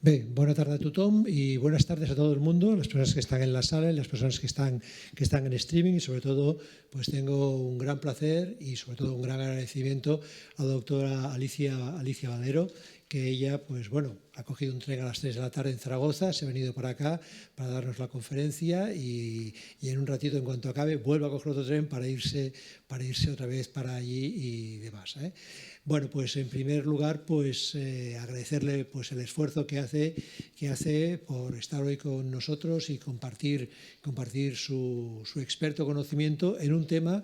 Bé, bona tarda a tothom i buenas tardes a todo el mundo, las personas que están en la sala y las personas que están en streaming, y sobre todo pues tengo un gran placer y sobre todo un gran agradecimiento a la doctora Alicia Valero, que ella pues bueno, ha cogido un tren a las 3 de la tarde en Zaragoza, se ha venido para acá para darnos la conferencia y en un ratito, en cuanto acabe, vuelve a coger otro tren para irse otra vez para allí y demás. Bueno, pues en primer lugar, pues agradecerle pues el esfuerzo que hace por estar hoy con nosotros y compartir su experto conocimiento en un tema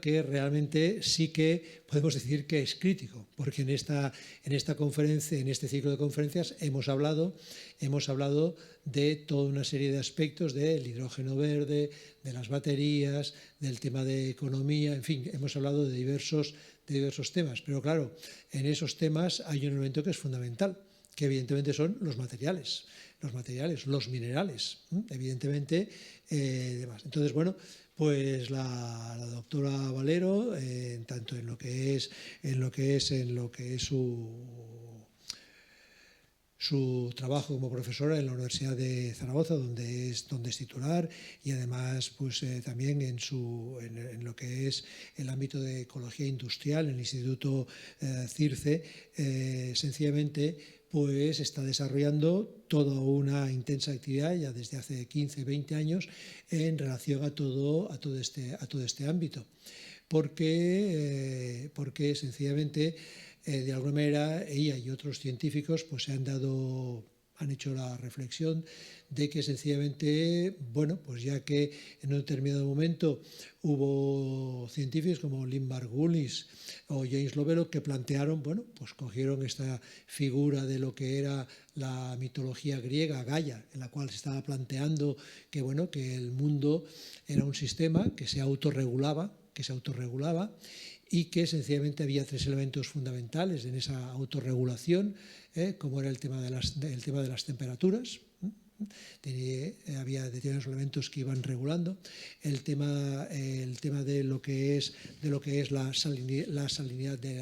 que realmente sí que podemos decir que es crítico, porque en esta conferencia, en este ciclo de conferencias, hemos hablado de toda una serie de aspectos del hidrógeno verde, de las baterías, del tema de economía, en fin, hemos hablado de diversos temas, pero claro, en esos temas hay un elemento que es fundamental, que evidentemente son los materiales, los minerales, evidentemente, demás. Entonces, bueno, pues la doctora Valero, tanto en lo que es su trabajo como profesora en la Universidad de Zaragoza, donde es titular, y además pues también en lo que es el ámbito de ecología industrial en el Instituto CIRCE, sencillamente pues está desarrollando toda una intensa actividad ya desde hace 15, 20 años en relación a todo este ámbito, porque sencillamente de alguna manera ella y otros científicos pues han hecho la reflexión de que sencillamente, bueno, pues ya que en un determinado momento hubo científicos como Lynn Margulis o James Lovelock que plantearon, bueno, pues cogieron esta figura de lo que era la mitología griega, Gaia, en la cual se estaba planteando que, bueno, que el mundo era un sistema que se autorregulaba y que sencillamente había tres elementos fundamentales en esa autorregulación, como era el tema de las temperaturas. Había determinados elementos que iban regulando el tema de lo que es la salinidad de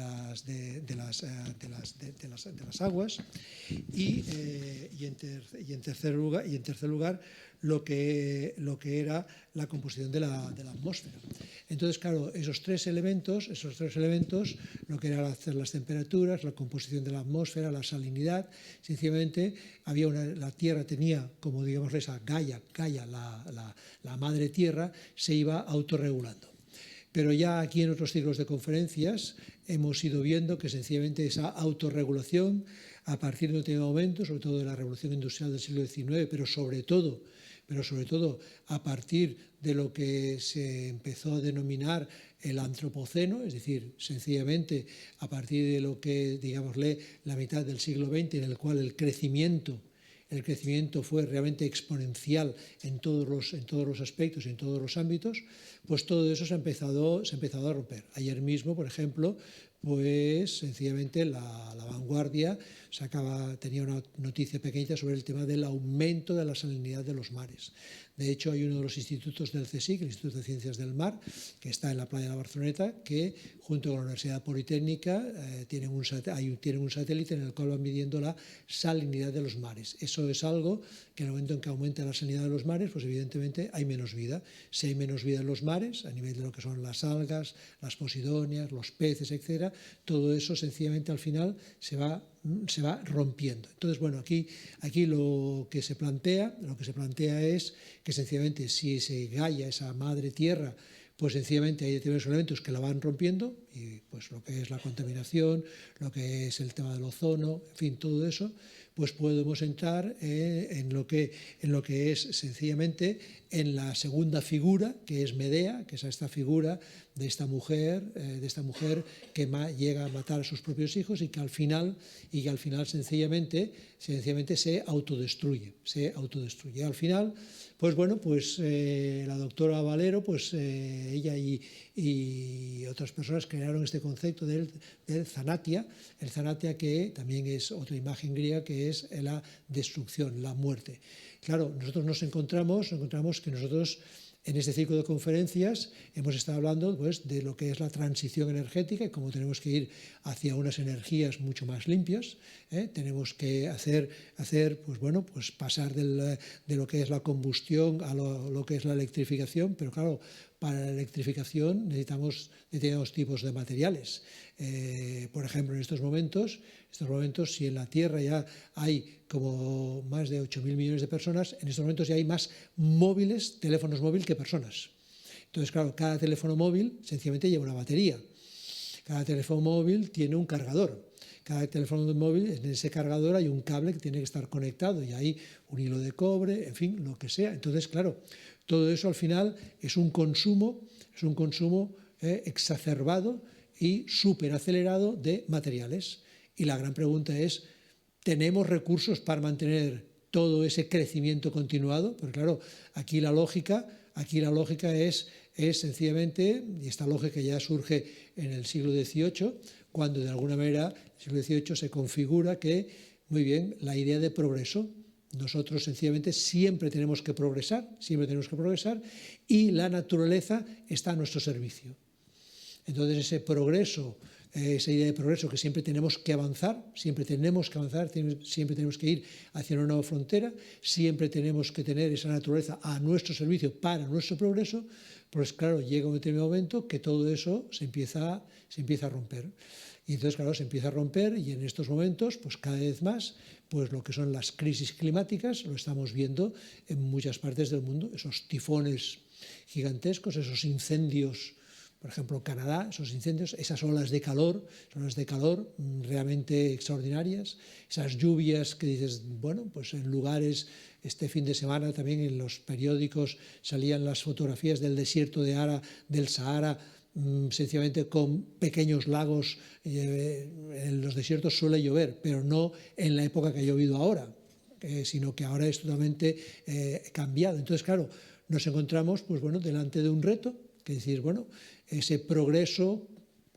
las aguas y en tercer lugar lo que era la composición de la atmósfera. Entonces, claro, esos tres elementos, lo que eran las temperaturas, la composición de la atmósfera, la salinidad, sencillamente la Tierra tenía, como digamos esa Gaia, la madre Tierra, se iba autorregulando. Pero ya aquí en otros ciclos de conferencias hemos ido viendo que sencillamente esa autorregulación, a partir de un determinado momento, sobre todo de la revolución industrial del siglo XIX, pero sobre todo a partir de lo que se empezó a denominar el antropoceno, es decir, sencillamente a partir de lo que, digámosle, la mitad del siglo XX, en el cual el crecimiento fue realmente exponencial en todos los aspectos y en todos los ámbitos, pues todo eso se ha empezado a romper. Ayer mismo, por ejemplo, pues sencillamente la Vanguardia tenía una noticia pequeña sobre el tema del aumento de la salinidad de los mares. De hecho, hay uno de los institutos del CSIC, el Instituto de Ciencias del Mar, que está en la playa de la Barceloneta, que junto con la Universidad Politécnica tienen un satélite en el cual van midiendo la salinidad de los mares. Eso es algo que en el momento en que aumenta la salinidad de los mares, pues evidentemente hay menos vida. Si hay menos vida en los mares, a nivel de lo que son las algas, las posidonias, los peces, etcétera, todo eso sencillamente al final se va rompiendo. Entonces, bueno, aquí lo que se plantea es que sencillamente si se Gaia, esa madre tierra, pues sencillamente hay determinados elementos que la van rompiendo, y pues lo que es la contaminación, lo que es el tema del ozono, en fin, todo eso, pues podemos entrar en lo que es sencillamente en la segunda figura, que es Medea, que es esta figura de esta mujer que llega a matar a sus propios hijos y que al final sencillamente se autodestruye. Al final, pues bueno, pues la doctora Valero, pues ella y otras personas crearon este concepto del Thanatia, el Thanatia, que también es otra imagen griega, que es la destrucción, la muerte. Claro, nosotros nos encontramos que nosotros En este ciclo de conferencias hemos estado hablando pues, de lo que es la transición energética y cómo tenemos que ir hacia unas energías mucho más limpias. Tenemos que pues, bueno, pues pasar de lo que es la combustión a lo que es la electrificación, pero claro, para la electrificación necesitamos determinados tipos de materiales. Por ejemplo, en estos momentos, si en la Tierra ya hay como más de 8.000 millones de personas, en estos momentos ya hay más móviles, teléfonos móviles que personas. Entonces, claro, cada teléfono móvil sencillamente lleva una batería. Cada teléfono móvil tiene un cargador. Cada teléfono móvil, en ese cargador hay un cable que tiene que estar conectado y hay un hilo de cobre, en fin, lo que sea. Entonces, claro, todo eso al final es un consumo exacerbado y superacelerado de materiales. Y la gran pregunta es, ¿tenemos recursos para mantener todo ese crecimiento continuado? Porque claro, aquí la lógica es sencillamente, y esta lógica ya surge en el siglo XVIII, cuando de alguna manera en el siglo XVIII se configura que, muy bien, la idea de progreso. Nosotros sencillamente siempre tenemos que progresar y la naturaleza está a nuestro servicio. Entonces ese progreso, esa idea de progreso que siempre tenemos que avanzar, siempre tenemos que ir hacia una nueva frontera, siempre tenemos que tener esa naturaleza a nuestro servicio para nuestro progreso, pues claro, llega un determinado momento que todo eso se empieza a romper. Y entonces, claro, se empieza a romper y en estos momentos, pues cada vez más, pues lo que son las crisis climáticas lo estamos viendo en muchas partes del mundo, esos tifones gigantescos, esos incendios, por ejemplo, Canadá, esos incendios, esas olas de calor realmente extraordinarias, esas lluvias que dices, bueno, pues en lugares, este fin de semana también en los periódicos salían las fotografías del desierto del Sahara, sencillamente con pequeños lagos. En los desiertos suele llover, pero no en la época que ha llovido ahora, sino que ahora es totalmente cambiado. Entonces, claro, nos encontramos pues, bueno, delante de un reto, que es decir, bueno, ese progreso,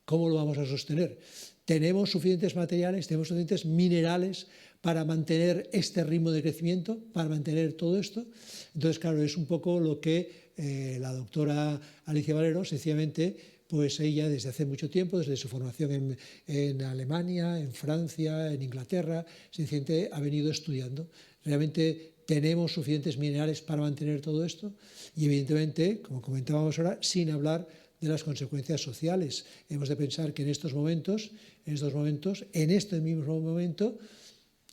¿cómo lo vamos a sostener? ¿Tenemos suficientes materiales, tenemos suficientes minerales para mantener este ritmo de crecimiento, para mantener todo esto? Entonces, claro, es un poco lo que la doctora Alicia Valero, sencillamente, pues ella desde hace mucho tiempo, desde su formación en Alemania, en Francia, en Inglaterra, sencillamente ha venido estudiando. Realmente tenemos suficientes minerales para mantener todo esto y evidentemente, como comentábamos ahora, sin hablar de las consecuencias sociales. Hemos de pensar que en este mismo momento,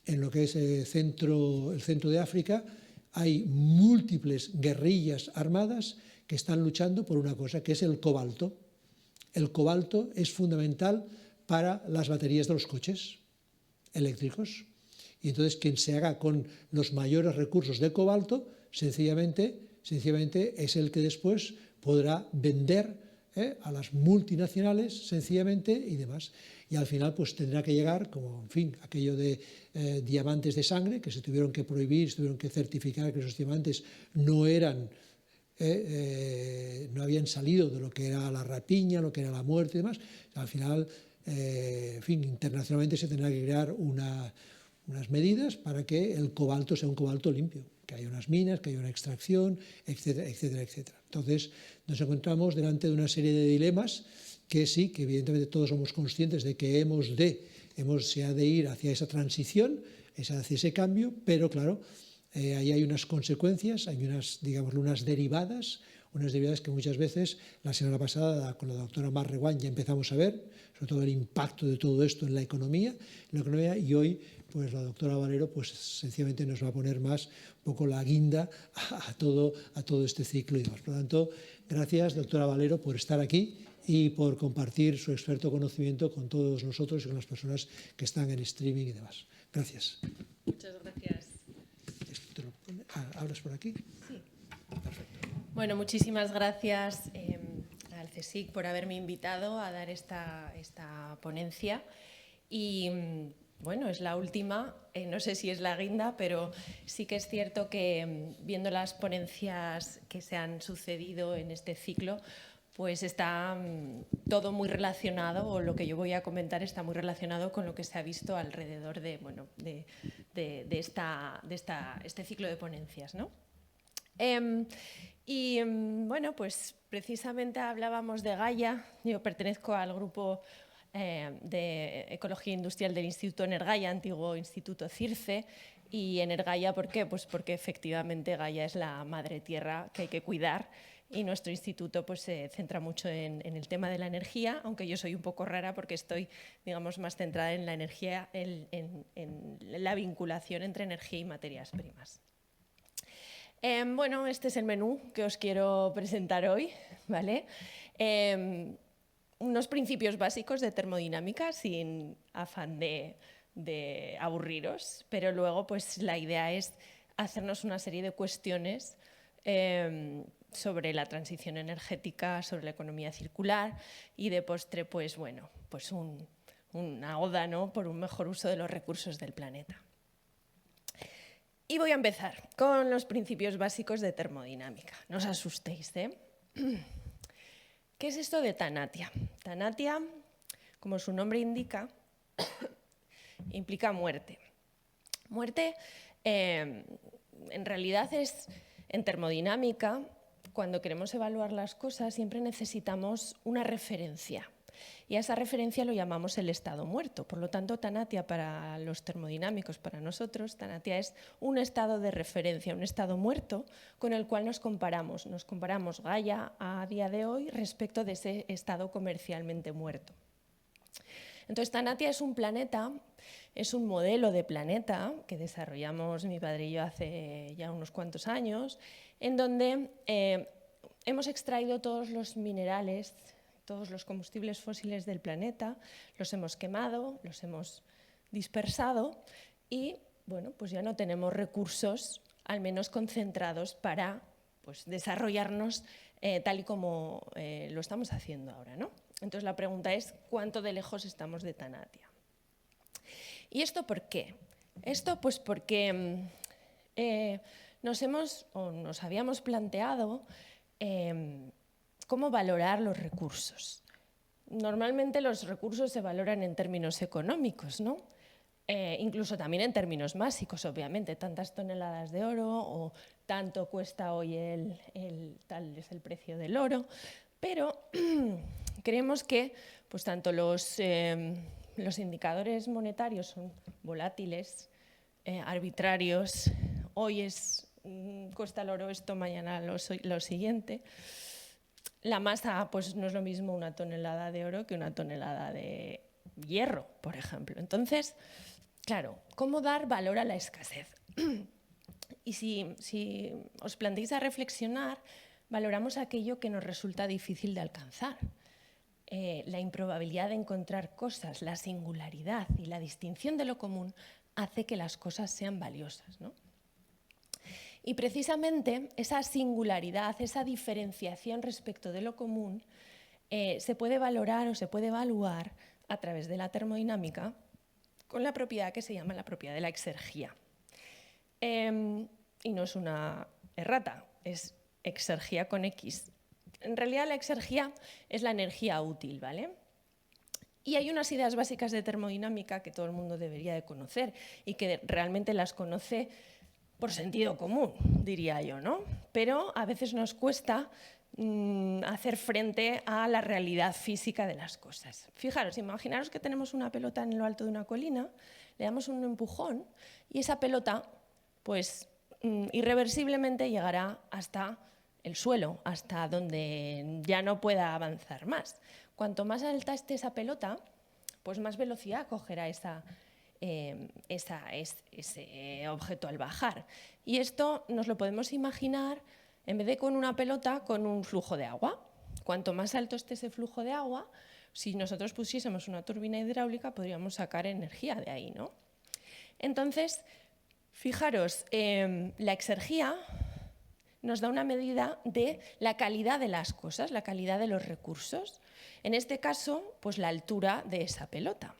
en lo que es el centro de África, hay múltiples guerrillas armadas que están luchando por una cosa, que es el cobalto. El cobalto es fundamental para las baterías de los coches eléctricos. Y entonces quien se haga con los mayores recursos de cobalto, sencillamente es el que después podrá vender a las multinacionales sencillamente y demás. Y al final pues tendrá que llegar, como en fin, aquello de diamantes de sangre, que se tuvieron que prohibir, se tuvieron que certificar que esos diamantes no habían salido de lo que era la rapiña, lo que era la muerte y demás. Al final, en fin, internacionalmente se tendrá que crear unas medidas para que el cobalto sea un cobalto limpio, que haya unas minas, que haya una extracción, etcétera, etcétera, etcétera. Entonces, nos encontramos delante de una serie de dilemas que sí, que evidentemente todos somos conscientes de que se ha de ir hacia esa transición, hacia ese cambio, pero claro, ahí hay unas consecuencias, hay unas derivadas que muchas veces, la semana pasada con la doctora Mar Reguant ya empezamos a ver, sobre todo el impacto de todo esto en la economía, y hoy pues la doctora Valero pues sencillamente nos va a poner más un poco la guinda a todo este ciclo y demás. Por lo tanto, gracias doctora Valero por estar aquí y por compartir su experto conocimiento con todos nosotros y con las personas que están en streaming y demás. Gracias. Muchas gracias. ¿Hablas por aquí? Sí. Perfecto. Bueno, muchísimas gracias al CSIC por haberme invitado a dar esta ponencia. Y bueno, es la última, no sé si es la guinda, pero sí que es cierto que viendo las ponencias que se han sucedido en este ciclo, pues está todo muy relacionado, o lo que yo voy a comentar está muy relacionado con lo que se ha visto alrededor de este ciclo de ponencias, ¿no? Y bueno, pues precisamente hablábamos de Gaia. Yo pertenezco al grupo de Ecología Industrial del Instituto Energaya, antiguo Instituto CIRCE. Y Energaya, ¿por qué? Pues porque efectivamente Gaia es la madre tierra que hay que cuidar, y nuestro instituto pues, se centra mucho en el tema de la energía, aunque yo soy un poco rara porque estoy, digamos, más centrada en la energía, en la vinculación entre energía y materias primas. Bueno, este es el menú que os quiero presentar hoy, ¿vale? Unos principios básicos de termodinámica sin afán de aburriros, pero luego pues la idea es hacernos una serie de cuestiones sobre la transición energética, sobre la economía circular, y de postre pues bueno, pues una oda, ¿no?, por un mejor uso de los recursos del planeta. Y voy a empezar con los principios básicos de termodinámica. No os asustéis, ¿eh? ¿Qué es esto de tanatia? Tanatia, como su nombre indica, implica muerte. Muerte, en realidad, es en termodinámica, cuando queremos evaluar las cosas, siempre necesitamos una referencia. Y a esa referencia lo llamamos el estado muerto. Por lo tanto, tanatia para los termodinámicos, para nosotros, tanatia es un estado de referencia, un estado muerto con el cual nos comparamos. Nos comparamos Gaia a día de hoy respecto de ese estado comercialmente muerto. Entonces, tanatia es un planeta, es un modelo de planeta que desarrollamos mi padre y yo hace ya unos cuantos años, en donde hemos extraído todos los minerales, todos los combustibles fósiles del planeta, los hemos quemado, los hemos dispersado y bueno, pues ya no tenemos recursos, al menos concentrados, para pues, desarrollarnos tal y como lo estamos haciendo ahora, ¿no? Entonces la pregunta es, ¿cuánto de lejos estamos de tanatia? ¿Y esto por qué? Esto pues porque nos habíamos planteado cómo valorar los recursos. Normalmente los recursos se valoran en términos económicos, ¿no? Incluso también en términos básicos, obviamente, tantas toneladas de oro o tanto cuesta hoy tal es el precio del oro, pero creemos que pues, tanto los indicadores monetarios son volátiles, arbitrarios, hoy cuesta el oro esto, mañana lo siguiente. La masa pues, no es lo mismo una tonelada de oro que una tonelada de hierro, por ejemplo. Entonces, claro, ¿cómo dar valor a la escasez? Y si os planteáis a reflexionar, valoramos aquello que nos resulta difícil de alcanzar. La improbabilidad de encontrar cosas, la singularidad y la distinción de lo común hace que las cosas sean valiosas, ¿no? Y precisamente esa singularidad, esa diferenciación respecto de lo común, se puede valorar o se puede evaluar a través de la termodinámica con la propiedad que se llama la propiedad de la exergía. Y no es una errata, es exergía con X. En realidad la exergía es la energía útil, ¿vale? Y hay unas ideas básicas de termodinámica que todo el mundo debería de conocer y que realmente las conoce por sentido común, diría yo, ¿no? Pero a veces nos cuesta hacer frente a la realidad física de las cosas. Fijaros, imaginaros que tenemos una pelota en lo alto de una colina, le damos un empujón y esa pelota, pues irreversiblemente llegará hasta el suelo, hasta donde ya no pueda avanzar más. Cuanto más alta esté esa pelota, pues más velocidad cogerá ese objeto al bajar. Y esto nos lo podemos imaginar, en vez de con una pelota, con un flujo de agua. Cuanto más alto esté ese flujo de agua, si nosotros pusiésemos una turbina hidráulica, podríamos sacar energía de ahí, ¿no? Entonces, fijaros, la exergía nos da una medida de la calidad de las cosas, la calidad de los recursos. En este caso, pues la altura de esa pelota.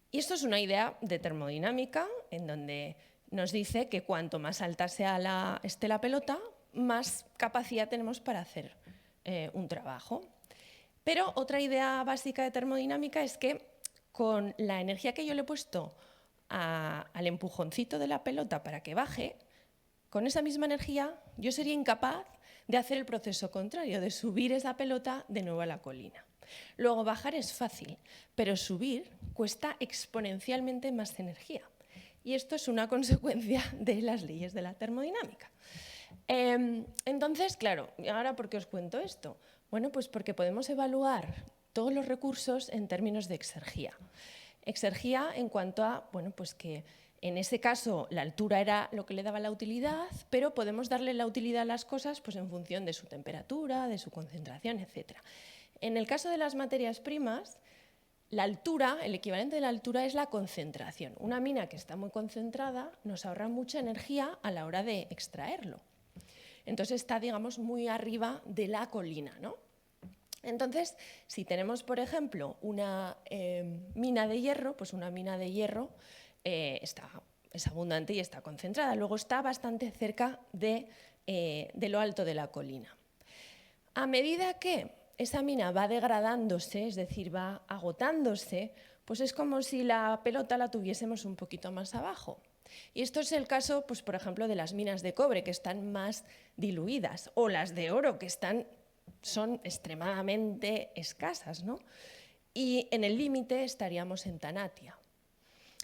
Y esto es una idea de termodinámica en donde nos dice que cuanto más alta esté la pelota, más capacidad tenemos para hacer un trabajo. Pero otra idea básica de termodinámica es que con la energía que yo le he puesto al empujoncito de la pelota para que baje, con esa misma energía, yo sería incapaz de hacer el proceso contrario, de subir esa pelota de nuevo a la colina. Luego, bajar es fácil, pero subir cuesta exponencialmente más energía. Y esto es una consecuencia de las leyes de la termodinámica. Entonces, claro, ¿y ahora por qué os cuento esto? Bueno, pues porque podemos evaluar todos los recursos en términos de exergía. Exergía en cuanto a, bueno, pues que en ese caso la altura era lo que le daba la utilidad, pero podemos darle la utilidad a las cosas pues en función de su temperatura, de su concentración, etc. En el caso de las materias primas, la altura, el equivalente de la altura es la concentración. Una mina que está muy concentrada nos ahorra mucha energía a la hora de extraerlo. Entonces está, digamos, muy arriba de la colina, ¿no? Entonces, si tenemos, por ejemplo, una mina de hierro, pues una mina de hierro es abundante y está concentrada. Luego está bastante cerca de lo alto de la colina. A medida que esa mina va degradándose, es decir, va agotándose, pues es como si la pelota la tuviésemos un poquito más abajo. Y esto es el caso, pues, por ejemplo, de las minas de cobre, que están más diluidas, o las de oro, que son extremadamente escasas, ¿no? Y en el límite estaríamos en Tanatia.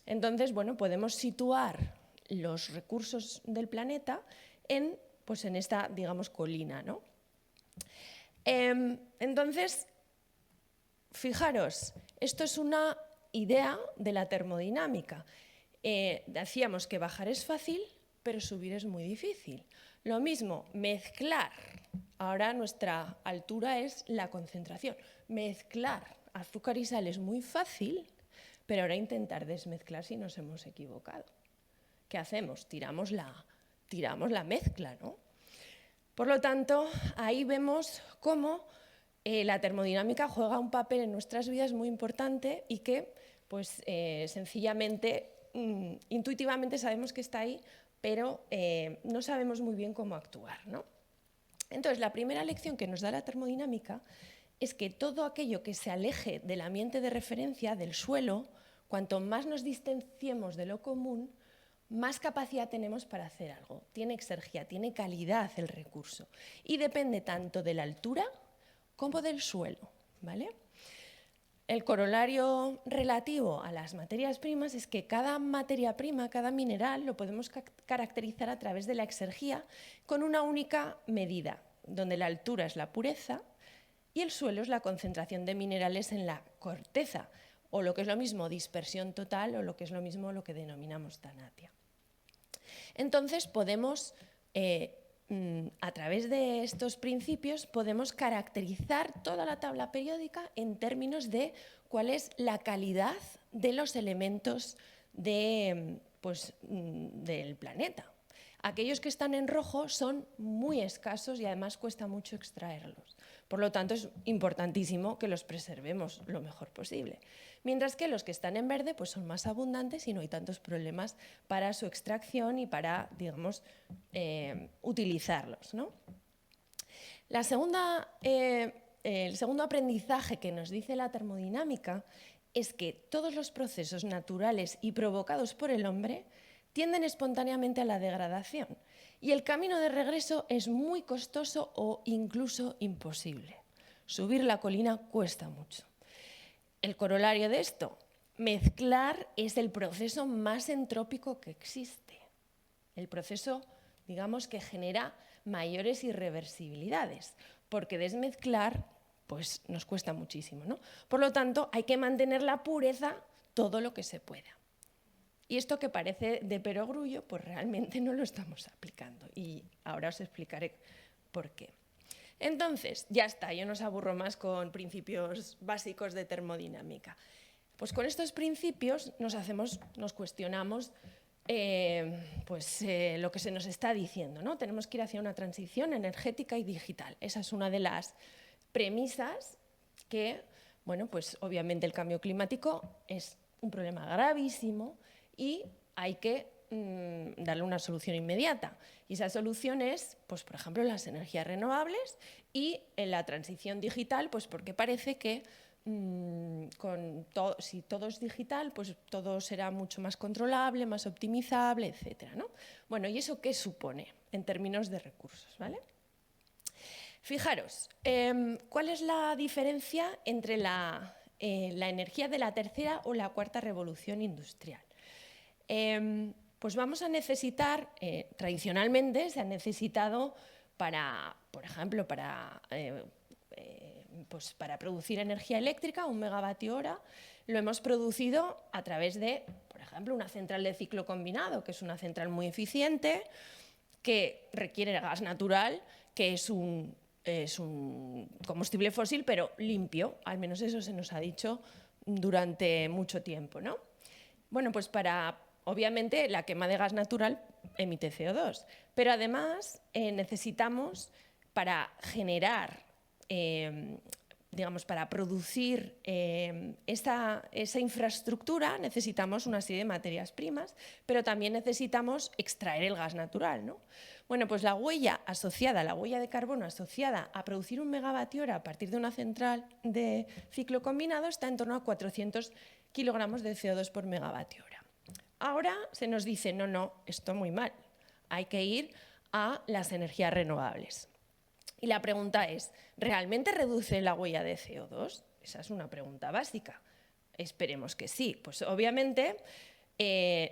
Entonces, bueno, podemos situar los recursos del planeta pues en esta, digamos, colina, ¿no? Entonces, fijaros, esto es una idea de la termodinámica. Decíamos que bajar es fácil, pero subir es muy difícil. Lo mismo, mezclar. Ahora nuestra altura es la concentración. Mezclar azúcar y sal es muy fácil, pero ahora intentar desmezclar si nos hemos equivocado. ¿Qué hacemos? Tiramos la mezcla, ¿no? Por lo tanto, ahí vemos cómo la termodinámica juega un papel en nuestras vidas muy importante y que, pues, sencillamente, intuitivamente sabemos que está ahí, pero no sabemos muy bien cómo actuar, ¿no? Entonces, la primera lección que nos da la termodinámica es que todo aquello que se aleje del ambiente de referencia, del suelo, cuanto más nos distanciemos de lo común, más capacidad tenemos para hacer algo. Tiene exergía, tiene calidad el recurso. Y depende tanto de la altura como del suelo, ¿vale? El corolario relativo a las materias primas es que cada materia prima, cada mineral, lo podemos caracterizar a través de la exergía con una única medida, donde la altura es la pureza y el suelo es la concentración de minerales en la corteza, o lo que es lo mismo, dispersión total, o lo que es lo mismo, lo que denominamos Tanatia. Entonces podemos, a través de estos principios, podemos caracterizar toda la tabla periódica en términos de cuál es la calidad de los elementos del planeta. Aquellos que están en rojo son muy escasos y además cuesta mucho extraerlos. Por lo tanto, es importantísimo que los preservemos lo mejor posible. Mientras que los que están en verde pues son más abundantes y no hay tantos problemas para su extracción y para, digamos, utilizarlos, ¿no? El segundo aprendizaje que nos dice la termodinámica es que todos los procesos naturales y provocados por el hombre tienden espontáneamente a la degradación y el camino de regreso es muy costoso o incluso imposible. Subir la colina cuesta mucho. El corolario de esto, mezclar es el proceso más entrópico que existe. El proceso, digamos, que genera mayores irreversibilidades, porque desmezclar pues, nos cuesta muchísimo, ¿no? Por lo tanto, hay que mantener la pureza todo lo que se pueda. Y esto que parece de perogrullo, pues realmente no lo estamos aplicando. Y ahora os explicaré por qué. Entonces, ya está, yo no os aburro más con principios básicos de termodinámica. Pues con estos principios nos cuestionamos lo que se nos está diciendo, ¿no? Tenemos que ir hacia una transición energética y digital. Esa es una de las premisas que, bueno, pues obviamente el cambio climático es un problema gravísimo y hay que darle una solución inmediata. Y esa solución es, pues, por ejemplo, las energías renovables y en la transición digital, pues porque parece que con si todo es digital, pues todo será mucho más controlable, más optimizable, etcétera, ¿no? Bueno, ¿y eso qué supone en términos de recursos, ¿vale? Fijaros, ¿cuál es la diferencia entre la energía de la tercera o la cuarta revolución industrial? Pues vamos a necesitar, tradicionalmente se ha necesitado por ejemplo, pues para producir energía eléctrica, 1 megavatio hora, lo hemos producido a través de, por ejemplo, una central de ciclo combinado, que es una central muy eficiente, que requiere gas natural, que es un combustible fósil, pero limpio, al menos eso se nos ha dicho durante mucho tiempo, ¿no? Bueno, pues obviamente la quema de gas natural emite CO2, pero además necesitamos para generar, digamos, para producir esa infraestructura necesitamos una serie de materias primas, pero también necesitamos extraer el gas natural, ¿no? Bueno, pues la huella de carbono asociada a producir 1 megavatio hora a partir de una central de ciclo combinado está en torno a 400 kilogramos de CO2 por megavatio hora. Ahora se nos dice, no, esto muy mal, hay que ir a las energías renovables. Y la pregunta es, ¿realmente reduce la huella de CO2? Esa es una pregunta básica. Esperemos que sí. Pues obviamente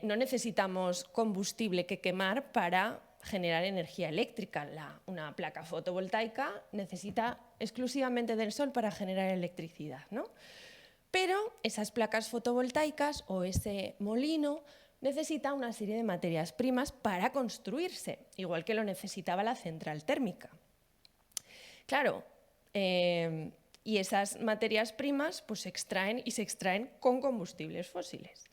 no necesitamos combustible que quemar para generar energía eléctrica. Una placa fotovoltaica necesita exclusivamente del sol para generar electricidad, ¿no? Pero esas placas fotovoltaicas o ese molino necesita una serie de materias primas para construirse, igual que lo necesitaba la central térmica. Claro, y esas materias primas pues, se extraen con combustibles fósiles.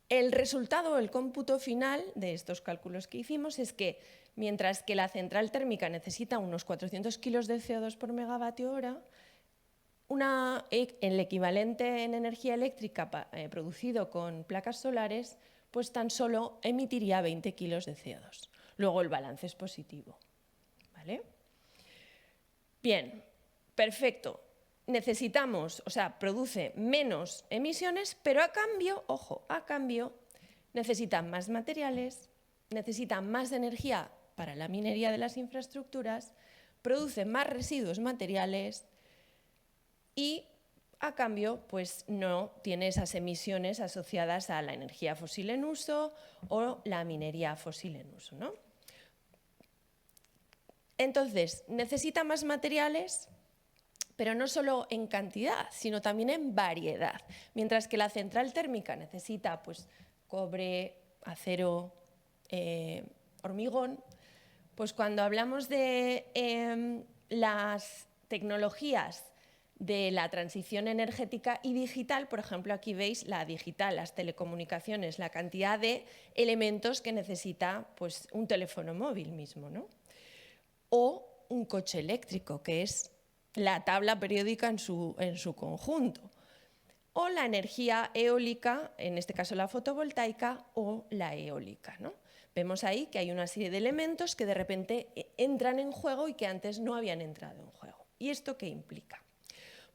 El resultado, el cómputo final de estos cálculos que hicimos es que mientras que la central térmica necesita unos 400 kilos de CO2 por megavatio hora, el equivalente en energía eléctrica producido con placas solares, pues tan solo emitiría 20 kilos de CO2. Luego el balance es positivo, ¿vale? Bien, perfecto. Produce menos emisiones, pero a cambio, ojo, a cambio, necesita más materiales, necesita más energía para la minería de las infraestructuras, produce más residuos materiales y, a cambio, pues no tiene esas emisiones asociadas a la energía fósil en uso o la minería fósil en uso, ¿no? Entonces, necesita más materiales, pero no solo en cantidad, sino también en variedad. Mientras que la central térmica necesita pues, cobre, acero, hormigón, pues cuando hablamos de las tecnologías de la transición energética y digital, por ejemplo, aquí veis la digital, las telecomunicaciones, la cantidad de elementos que necesita pues, un teléfono móvil mismo, ¿no? O un coche eléctrico, que es la tabla periódica en su conjunto, o la energía eólica, en este caso la fotovoltaica o la eólica, ¿no? Vemos ahí que hay una serie de elementos que de repente entran en juego y que antes no habían entrado en juego. ¿Y esto qué implica?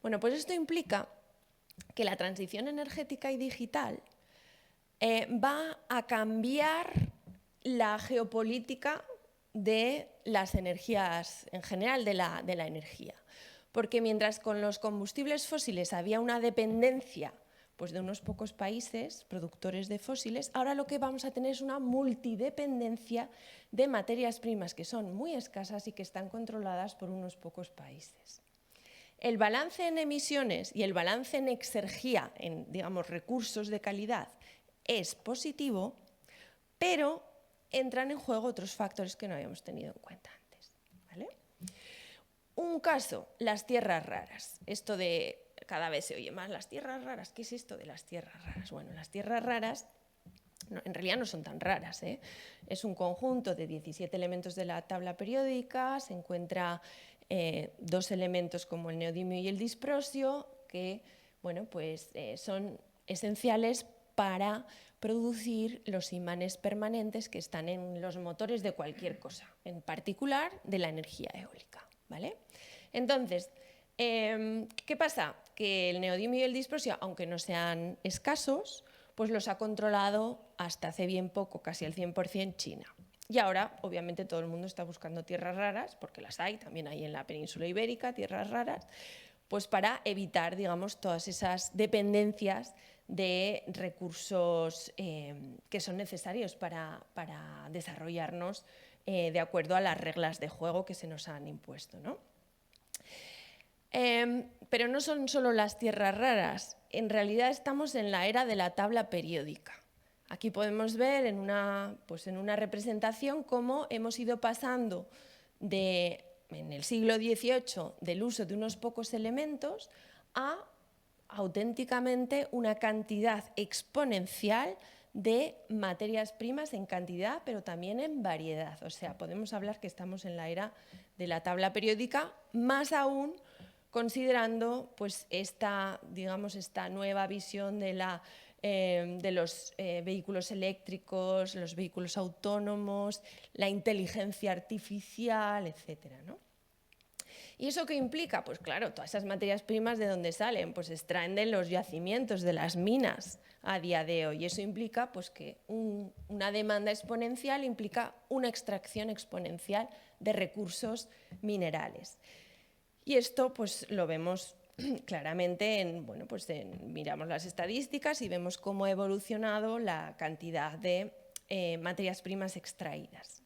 Bueno, pues esto implica que la transición energética y digital va a cambiar la geopolítica de las energías, en general de la energía. Porque mientras con los combustibles fósiles había una dependencia pues, de unos pocos países productores de fósiles, ahora lo que vamos a tener es una multidependencia de materias primas que son muy escasas y que están controladas por unos pocos países. El balance en emisiones y el balance en exergía, en digamos, recursos de calidad, es positivo, pero entran en juego otros factores que no habíamos tenido en cuenta antes, ¿vale? Un caso, las tierras raras. Esto de cada vez se oye más, las tierras raras. ¿Qué es esto de las tierras raras? Bueno, las tierras raras en realidad no son tan raras, ¿eh? Es un conjunto de 17 elementos de la tabla periódica, se encuentra 2 elementos como el neodimio y el disprosio, que bueno, pues, son esenciales para producir los imanes permanentes que están en los motores de cualquier cosa, en particular de la energía eólica, ¿vale? Entonces, ¿qué pasa? que el neodimio y el disprosio, aunque no sean escasos, pues los ha controlado hasta hace bien poco, casi al 100%, China. Y ahora, obviamente, todo el mundo está buscando tierras raras, porque las hay, también hay en la península ibérica, tierras raras, pues para evitar, digamos, todas esas dependencias de recursos que son necesarios para desarrollarnos de acuerdo a las reglas de juego que se nos han impuesto, ¿no? Pero no son solo las tierras raras, en realidad estamos en la era de la tabla periódica. Aquí podemos ver en una representación cómo hemos ido pasando en el siglo XVIII del uso de unos pocos elementos a auténticamente una cantidad exponencial de materias primas en cantidad, pero también en variedad. O sea, podemos hablar que estamos en la era de la tabla periódica, más aún considerando pues, esta nueva visión de los vehículos eléctricos, los vehículos autónomos, la inteligencia artificial, etcétera, ¿no? ¿Y eso qué implica? Pues claro, todas esas materias primas, ¿de dónde salen? Pues se extraen de los yacimientos, de las minas a día de hoy. Y eso implica pues, que una demanda exponencial implica una extracción exponencial de recursos minerales. Y esto pues, lo vemos claramente miramos las estadísticas y vemos cómo ha evolucionado la cantidad de materias primas extraídas.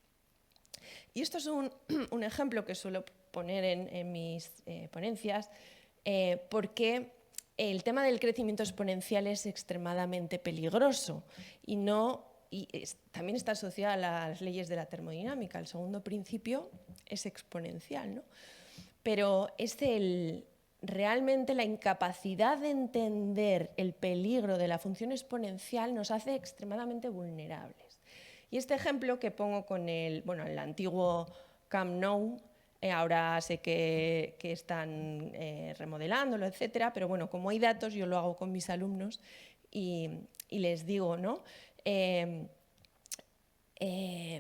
Y esto es un ejemplo que suelo poner en mis ponencias porque el tema del crecimiento exponencial es extremadamente peligroso y también está asociado a las leyes de la termodinámica. El segundo principio es exponencial, ¿no? Pero es realmente la incapacidad de entender el peligro de la función exponencial nos hace extremadamente vulnerables. Y este ejemplo que pongo con el antiguo Camp Nou, ahora sé que están remodelándolo, etcétera, pero bueno, como hay datos, yo lo hago con mis alumnos y les digo, ¿no?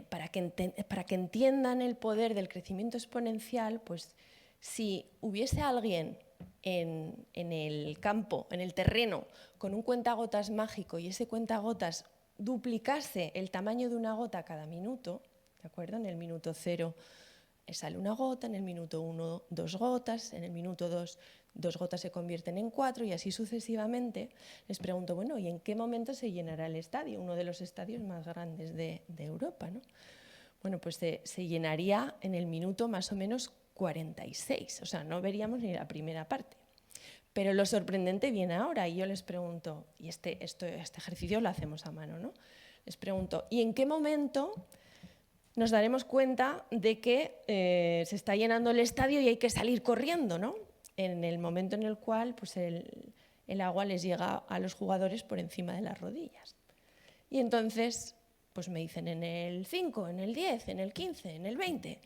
Para que entiendan el poder del crecimiento exponencial, pues si hubiese alguien en el campo, en el terreno, con un cuentagotas mágico y ese cuentagotas duplicase el tamaño de una gota cada minuto, ¿de acuerdo? En el minuto 0 sale una gota, en el minuto 1 2 gotas, en el minuto 2 2 gotas se convierten en 4 y así sucesivamente. Les pregunto, bueno, ¿y en qué momento se llenará el estadio? Uno de los estadios más grandes de Europa, ¿no? Bueno, pues se llenaría en el minuto más o menos 46, o sea, no veríamos ni la primera parte. Pero lo sorprendente viene ahora y yo les pregunto, y este ejercicio lo hacemos a mano, ¿no? Les pregunto, ¿y en qué momento nos daremos cuenta de que se está llenando el estadio y hay que salir corriendo, ¿no? En el momento en el cual pues, el agua les llega a los jugadores por encima de las rodillas. Y entonces pues me dicen en el 5, en el 10, en el 15, en el 20.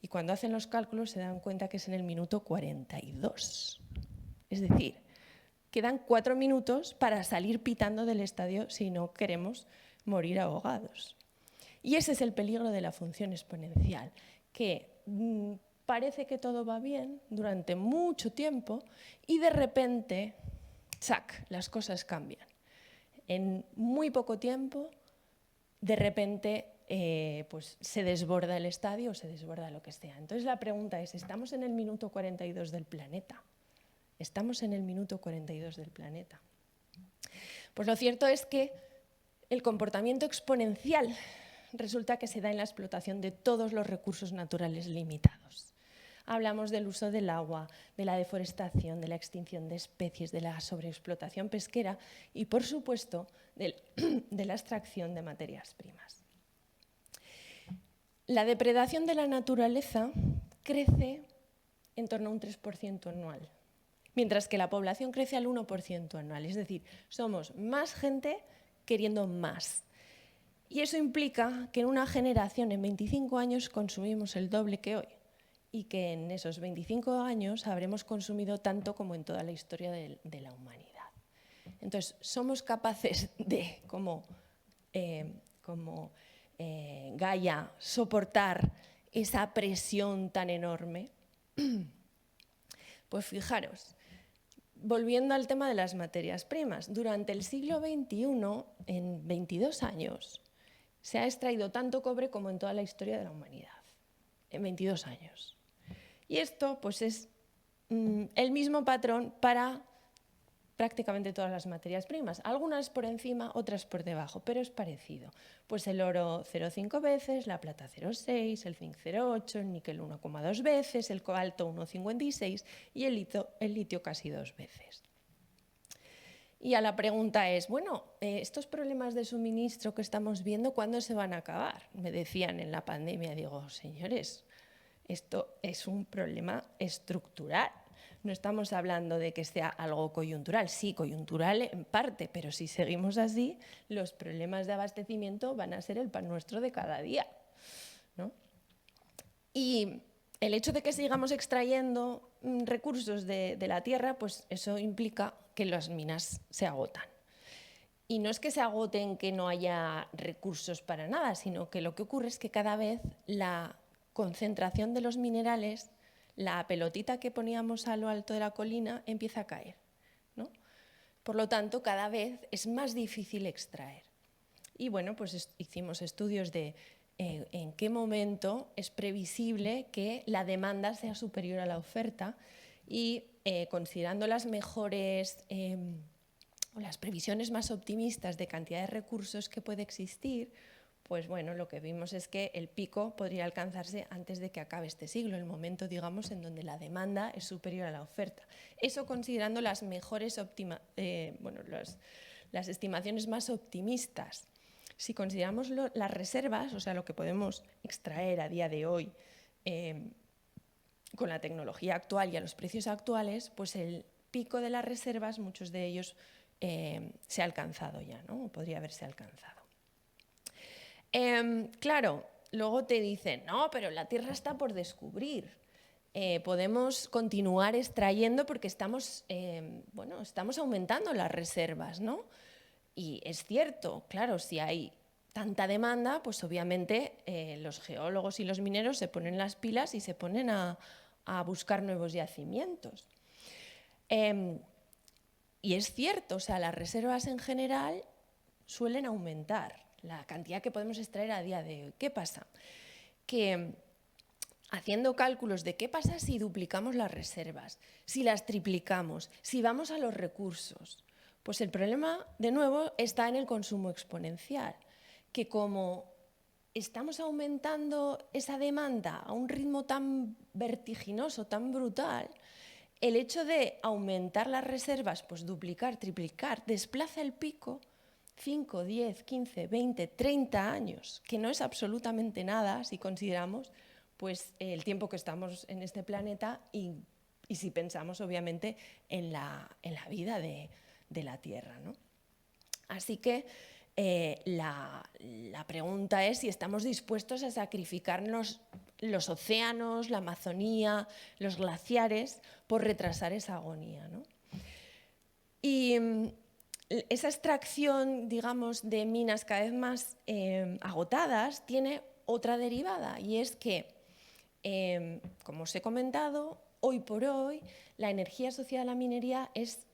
Y cuando hacen los cálculos se dan cuenta que es en el minuto 42. Es decir, quedan 4 minutos para salir pitando del estadio si no queremos morir ahogados. Y ese es el peligro de la función exponencial, que parece que todo va bien durante mucho tiempo y de repente, ¡zac!, las cosas cambian. En muy poco tiempo, de repente, pues se desborda el estadio o se desborda lo que sea. Entonces la pregunta es, ¿estamos en el minuto 42 del planeta? ¿Estamos en el minuto 42 del planeta? Pues lo cierto es que el comportamiento exponencial resulta que se da en la explotación de todos los recursos naturales limitados. Hablamos del uso del agua, de la deforestación, de la extinción de especies, de la sobreexplotación pesquera y, por supuesto, de la extracción de materias primas. La depredación de la naturaleza crece en torno a un 3% anual, mientras que la población crece al 1% anual. Es decir, somos más gente queriendo más. Y eso implica que en una generación, en 25 años, consumimos el doble que hoy. Y que en esos 25 años habremos consumido tanto como en toda la historia de la humanidad. Entonces, somos capaces de, como Gaia, soportar esa presión tan enorme. Pues fijaros, volviendo al tema de las materias primas, durante el siglo XXI, en 22 años, se ha extraído tanto cobre como en toda la historia de la humanidad, en 22 años. Y esto pues es el mismo patrón para prácticamente todas las materias primas, algunas por encima, otras por debajo, pero es parecido. Pues el oro 0,5 veces, la plata 0,6, el zinc 0,8, el níquel 1,2 veces, el cobalto 1,56 y el litio casi 2 veces. Y a la pregunta es, bueno, estos problemas de suministro que estamos viendo, ¿cuándo se van a acabar? Me decían en la pandemia, digo, señores, esto es un problema estructural. No estamos hablando de que sea algo coyuntural, sí, coyuntural en parte, pero si seguimos así, los problemas de abastecimiento van a ser el pan nuestro de cada día, ¿no? Y el hecho de que sigamos extrayendo recursos de la tierra, pues eso implica que las minas se agotan. Y no es que se agoten, que no haya recursos para nada, sino que lo que ocurre es que cada vez la concentración de los minerales, la pelotita que poníamos a lo alto de la colina, empieza a caer, ¿no? Por lo tanto, cada vez es más difícil extraer. Y bueno, pues hicimos estudios de en qué momento es previsible que la demanda sea superior a la oferta y considerando las mejores o las previsiones más optimistas de cantidad de recursos que puede existir, pues bueno, lo que vimos es que el pico podría alcanzarse antes de que acabe este siglo, el momento, digamos, en donde la demanda es superior a la oferta. Eso considerando las mejores las estimaciones más optimistas. Si consideramos las reservas, o sea, lo que podemos extraer a día de hoy con la tecnología actual y a los precios actuales, pues el pico de las reservas, muchos de ellos se ha alcanzado ya, ¿no? O podría haberse alcanzado. Claro, luego te dicen, no, pero la Tierra está por descubrir. Podemos continuar extrayendo porque estamos aumentando las reservas, ¿no? Y es cierto, claro, si hay tanta demanda, pues obviamente los geólogos y los mineros se ponen las pilas y se ponen a buscar nuevos yacimientos. Y es cierto, o sea, las reservas en general suelen aumentar, la cantidad que podemos extraer a día de hoy. ¿Qué pasa? Que haciendo cálculos de qué pasa si duplicamos las reservas, si las triplicamos, si vamos a los recursos, pues el problema, de nuevo, está en el consumo exponencial, que como estamos aumentando esa demanda a un ritmo tan vertiginoso, tan brutal, el hecho de aumentar las reservas, pues duplicar, triplicar, desplaza el pico 5, 10, 15, 20, 30 años, que no es absolutamente nada si consideramos pues, el tiempo que estamos en este planeta y si pensamos obviamente en la vida de la Tierra, ¿no? Así que la pregunta es si estamos dispuestos a sacrificarnos los océanos, la Amazonía, los glaciares por retrasar esa agonía, ¿no? Y esa extracción, digamos, de minas cada vez más agotadas tiene otra derivada y es que, como os he comentado, hoy por hoy la energía asociada a la minería es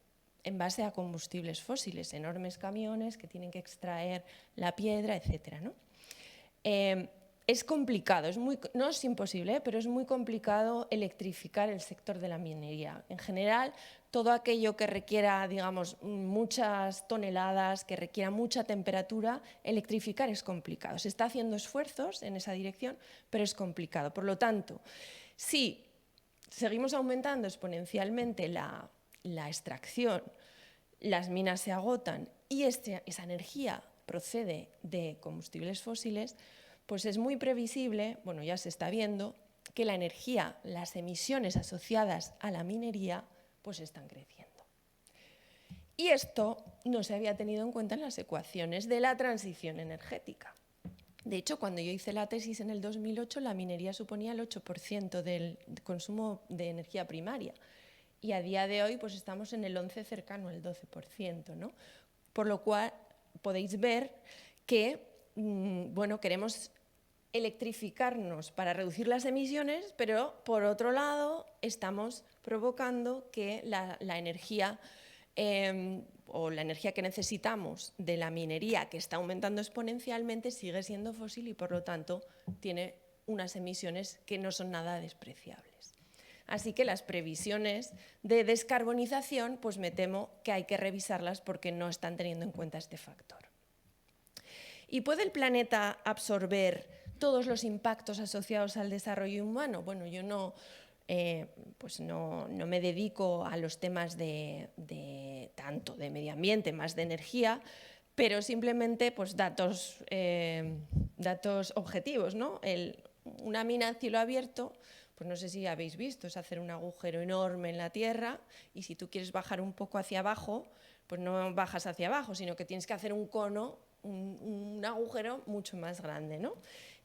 en base a combustibles fósiles, enormes camiones que tienen que extraer la piedra, etc., ¿no? Es complicado, no es imposible, pero es muy complicado electrificar el sector de la minería. En general, todo aquello que requiera, digamos, muchas toneladas, que requiera mucha temperatura, electrificar es complicado. Se está haciendo esfuerzos en esa dirección, pero es complicado. Por lo tanto, si seguimos aumentando exponencialmente la extracción, las minas se agotan y esa energía procede de combustibles fósiles, pues es muy previsible, bueno, ya se está viendo, que la energía, las emisiones asociadas a la minería, pues están creciendo. Y esto no se había tenido en cuenta en las ecuaciones de la transición energética. De hecho, cuando yo hice la tesis en el 2008, la minería suponía el 8% del consumo de energía primaria. Y a día de hoy pues estamos en el 11%, cercano al 12%, ¿no? Por lo cual podéis ver que bueno, queremos electrificarnos para reducir las emisiones, pero por otro lado estamos provocando que la energía o la energía que necesitamos de la minería, que está aumentando exponencialmente, sigue siendo fósil y por lo tanto tiene unas emisiones que no son nada despreciables. Así que las previsiones de descarbonización, pues me temo que hay que revisarlas porque no están teniendo en cuenta este factor. ¿Y puede el planeta absorber todos los impactos asociados al desarrollo humano? Bueno, yo no me dedico a los temas tanto de medio ambiente, más de energía, pero simplemente pues, datos objetivos, ¿no? Una mina a cielo abierto, pues no sé si habéis visto, es hacer un agujero enorme en la tierra y si tú quieres bajar un poco hacia abajo, pues no bajas hacia abajo, sino que tienes que hacer un cono, un agujero mucho más grande, ¿no?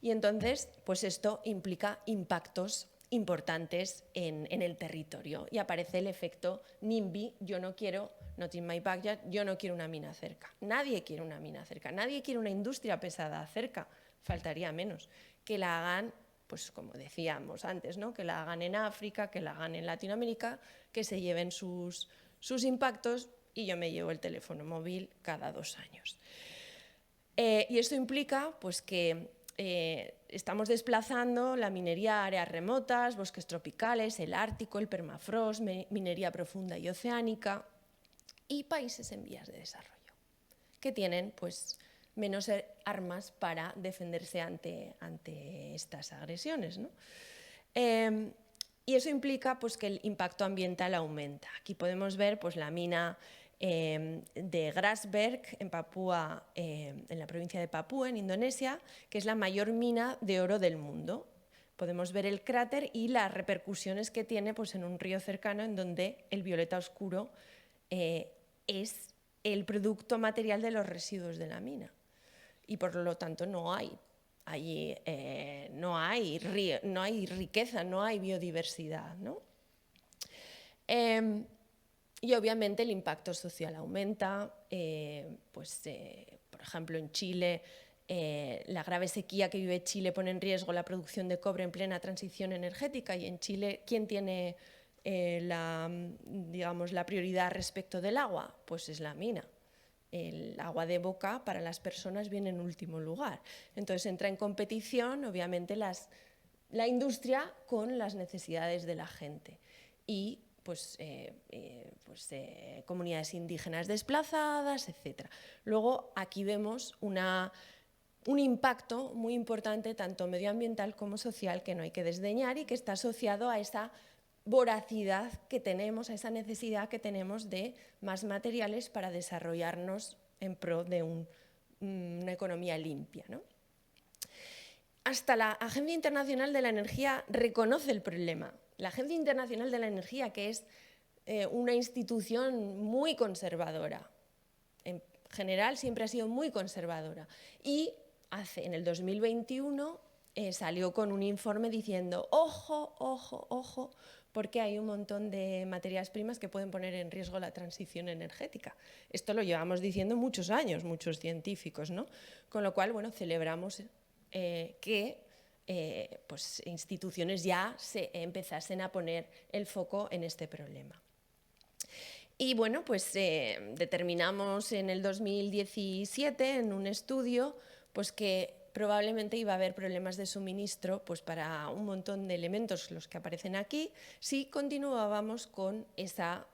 Y entonces, pues esto implica impactos importantes en el territorio y aparece el efecto NIMBY, yo no quiero, not in my backyard, yo no quiero una mina cerca. Nadie quiere una mina cerca, nadie quiere una industria pesada cerca, faltaría menos. Que la hagan, pues como decíamos antes, ¿no? Que la hagan en África, que la hagan en Latinoamérica, que se lleven sus impactos y yo me llevo el teléfono móvil cada 2 años. Y esto implica pues, que estamos desplazando la minería a áreas remotas, bosques tropicales, el Ártico, el permafrost, minería profunda y oceánica y países en vías de desarrollo, que tienen pues, menos armas para defenderse ante estas agresiones, ¿no? Y eso implica pues, que el impacto ambiental aumenta. Aquí podemos ver pues, la mina de Grasberg en Papúa, en la provincia de Papúa, en Indonesia, que es la mayor mina de oro del mundo. Podemos ver el cráter y las repercusiones que tiene pues, en un río cercano en donde el violeta oscuro es el producto material de los residuos de la mina. Y por lo tanto no hay riqueza, no hay biodiversidad, ¿no? Y obviamente el impacto social aumenta, por ejemplo en Chile, la grave sequía que vive Chile pone en riesgo la producción de cobre en plena transición energética y en Chile, ¿quién tiene la prioridad respecto del agua? Pues es la mina. El agua de boca para las personas viene en último lugar. Entonces entra en competición, obviamente, la industria con las necesidades de la gente. Y comunidades indígenas desplazadas, etc. Luego aquí vemos un impacto muy importante, tanto medioambiental como social, que no hay que desdeñar y que está asociado a esa voracidad que tenemos, a esa necesidad que tenemos de más materiales para desarrollarnos en pro de una economía limpia, ¿no? Hasta la Agencia Internacional de la Energía reconoce el problema. La Agencia Internacional de la Energía, que es una institución muy conservadora, en general siempre ha sido muy conservadora, y en el 2021 salió con un informe diciendo ojo, ojo, ojo, porque hay un montón de materias primas que pueden poner en riesgo la transición energética. Esto lo llevamos diciendo muchos años, muchos científicos, ¿no? Con lo cual, bueno, celebramos que instituciones ya se empezasen a poner el foco en este problema. Y bueno, pues determinamos en el 2017 en un estudio pues que probablemente iba a haber problemas de suministro pues para un montón de elementos, los que aparecen aquí, si continuábamos con esa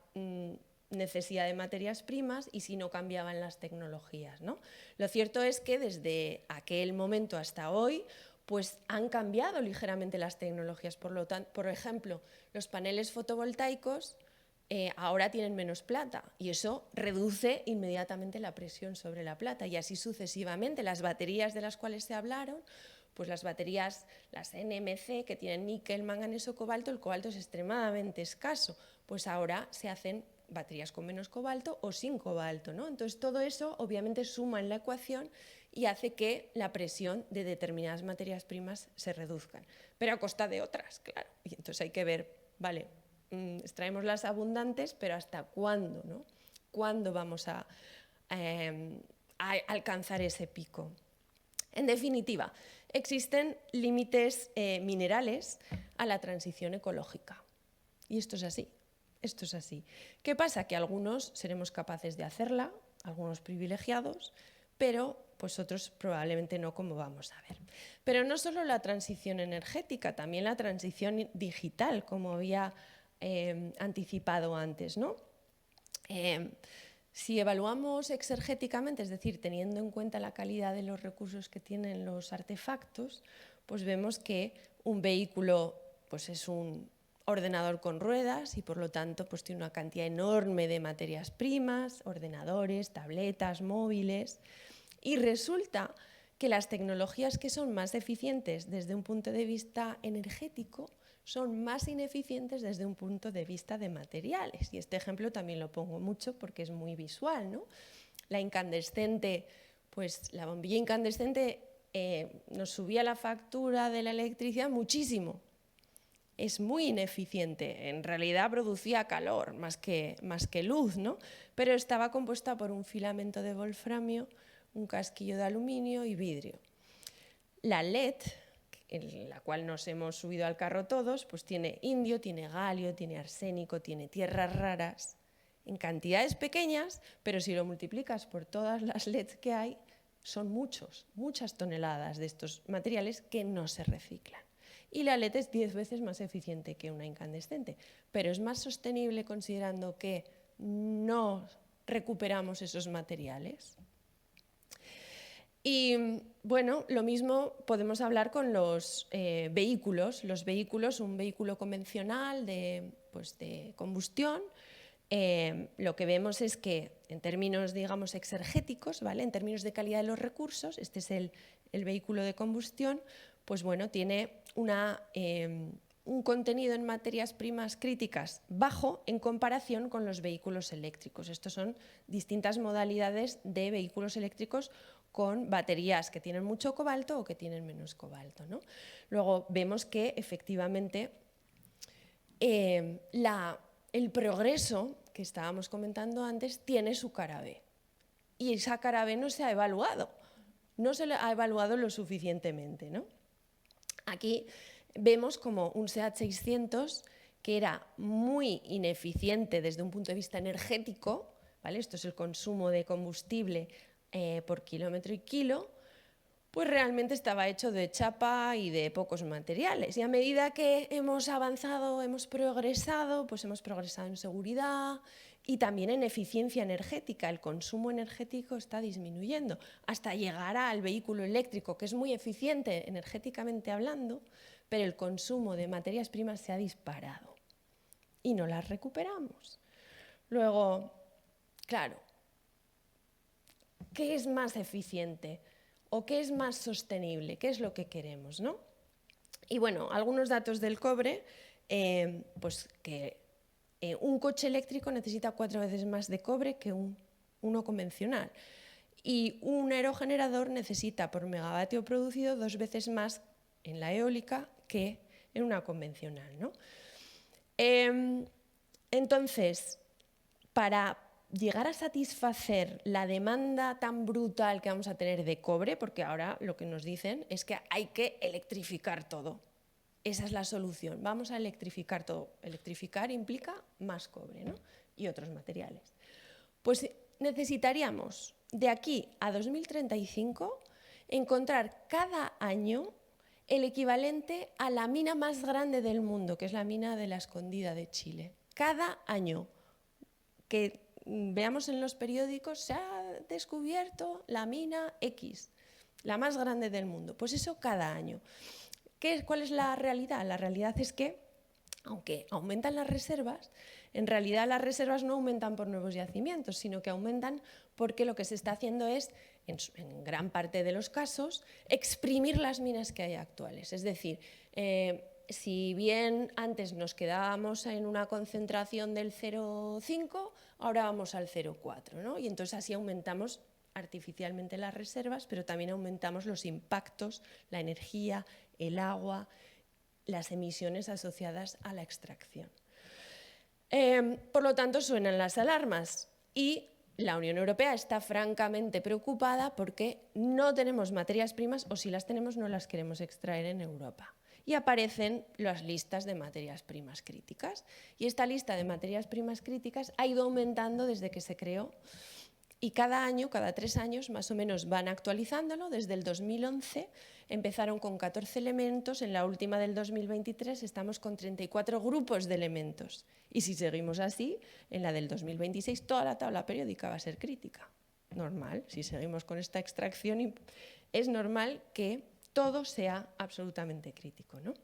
necesidad de materias primas y si no cambiaban las tecnologías, ¿no? Lo cierto es que desde aquel momento hasta hoy pues han cambiado ligeramente las tecnologías. Por ejemplo, los paneles fotovoltaicos ahora tienen menos plata y eso reduce inmediatamente la presión sobre la plata y así sucesivamente. Las baterías de las cuales se hablaron, pues las baterías, las NMC, que tienen níquel, manganeso, cobalto, el cobalto es extremadamente escaso, pues ahora se hacen baterías con menos cobalto o sin cobalto, ¿no? Entonces todo eso obviamente suma en la ecuación y hace que la presión de determinadas materias primas se reduzcan, pero a costa de otras, claro. Y entonces hay que ver, vale, extraemos las abundantes, pero ¿hasta cuándo, no? ¿Cuándo vamos a alcanzar ese pico? En definitiva, existen límites minerales a la transición ecológica. Y esto es así. Esto es así. ¿Qué pasa? Que algunos seremos capaces de hacerla, algunos privilegiados, pero pues otros probablemente no, como vamos a ver. Pero no solo la transición energética, también la transición digital, como había anticipado antes, ¿no? Si evaluamos exergéticamente, es decir, teniendo en cuenta la calidad de los recursos que tienen los artefactos, pues vemos que un vehículo pues es un ordenador con ruedas y por lo tanto pues tiene una cantidad enorme de materias primas, ordenadores, tabletas, móviles, y resulta que las tecnologías que son más eficientes desde un punto de vista energético son más ineficientes desde un punto de vista de materiales. Y este ejemplo también lo pongo mucho porque es muy visual, ¿no? La incandescente, pues la bombilla incandescente nos subía la factura de la electricidad muchísimo. Es muy ineficiente, en realidad producía calor más que luz, ¿no? Pero estaba compuesta por un filamento de wolframio, un casquillo de aluminio y vidrio. La LED, en la cual nos hemos subido al carro todos, pues tiene indio, tiene galio, tiene arsénico, tiene tierras raras, en cantidades pequeñas, pero si lo multiplicas por todas las LEDs que hay, son muchas toneladas de estos materiales que no se reciclan. Y la LED es 10 veces más eficiente que una incandescente, pero es más sostenible considerando que no recuperamos esos materiales. Y bueno, lo mismo podemos hablar con los vehículos. Los vehículos, un vehículo convencional de combustión, lo que vemos es que en términos, digamos, exergéticos, ¿vale? En términos de calidad de los recursos, este es el vehículo de combustión, pues bueno, tiene un contenido en materias primas críticas bajo en comparación con los vehículos eléctricos. Estos son distintas modalidades de vehículos eléctricos con baterías que tienen mucho cobalto o que tienen menos cobalto, ¿no? Luego vemos que efectivamente el progreso que estábamos comentando antes tiene su cara B. Y esa cara B no se ha evaluado, no se ha evaluado lo suficientemente, ¿no? Aquí vemos como un SEAT 600 que era muy ineficiente desde un punto de vista energético, ¿vale? Esto es el consumo de combustible por kilómetro y kilo, pues realmente estaba hecho de chapa y de pocos materiales. Y a medida que hemos avanzado, hemos progresado en seguridad y también en eficiencia energética. El consumo energético está disminuyendo hasta llegar al vehículo eléctrico, que es muy eficiente energéticamente hablando, pero el consumo de materias primas se ha disparado y no las recuperamos. Luego, claro, ¿qué es más eficiente? ¿O qué es más sostenible? ¿Qué es lo que queremos, ¿no? Y bueno, algunos datos del cobre, pues que un coche eléctrico necesita 4 veces más de cobre que uno convencional. Y un aerogenerador necesita por megavatio producido 2 veces más en la eólica que en una convencional, ¿no? Entonces, para llegar a satisfacer la demanda tan brutal que vamos a tener de cobre, porque ahora lo que nos dicen es que hay que electrificar todo. Esa es la solución, vamos a electrificar todo. Electrificar implica más cobre, ¿no? Y otros materiales. Pues necesitaríamos de aquí a 2035 encontrar cada año el equivalente a la mina más grande del mundo, que es la mina de la Escondida de Chile. Cada año que veamos en los periódicos se ha descubierto la mina X, la más grande del mundo. Pues eso cada año. ¿Cuál es la realidad? La realidad es que, aunque aumentan las reservas, en realidad las reservas no aumentan por nuevos yacimientos, sino que aumentan porque lo que se está haciendo es, en gran parte de los casos, exprimir las minas que hay actuales. Es decir, si bien antes nos quedábamos en una concentración del 0,5, ahora vamos al 0,4, ¿no? Y entonces así aumentamos artificialmente las reservas, pero también aumentamos los impactos, la energía, el agua, las emisiones asociadas a la extracción. Por lo tanto, suenan las alarmas y la Unión Europea está francamente preocupada porque no tenemos materias primas, o si las tenemos no las queremos extraer en Europa. Y aparecen las listas de materias primas críticas. Y esta lista de materias primas críticas ha ido aumentando desde que se creó. Y cada año, cada 3 años, más o menos van actualizándolo. Desde el 2011 empezaron con 14 elementos, en la última del 2023 estamos con 34 grupos de elementos. Y si seguimos así, en la del 2026 toda la tabla periódica va a ser crítica. Normal, si seguimos con esta extracción, es normal que todo sea absolutamente crítico, ¿no?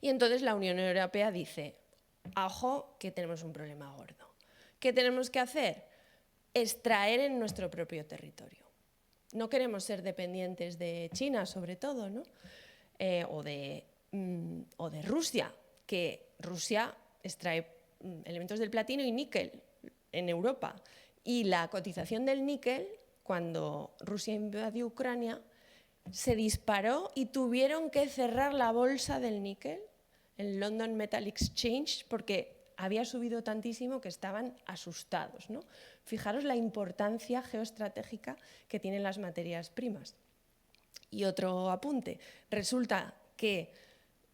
Y entonces la Unión Europea dice, ojo, que tenemos un problema gordo. ¿Qué tenemos que hacer? Extraer en nuestro propio territorio. No queremos ser dependientes de China, sobre todo, ¿no? O de Rusia, que Rusia extrae elementos del platino y níquel en Europa. Y la cotización del níquel, cuando Rusia invadió Ucrania, se disparó y tuvieron que cerrar la bolsa del níquel, el London Metal Exchange, porque había subido tantísimo que estaban asustados, ¿no? Fijaros la importancia geoestratégica que tienen las materias primas. Y otro apunte, resulta que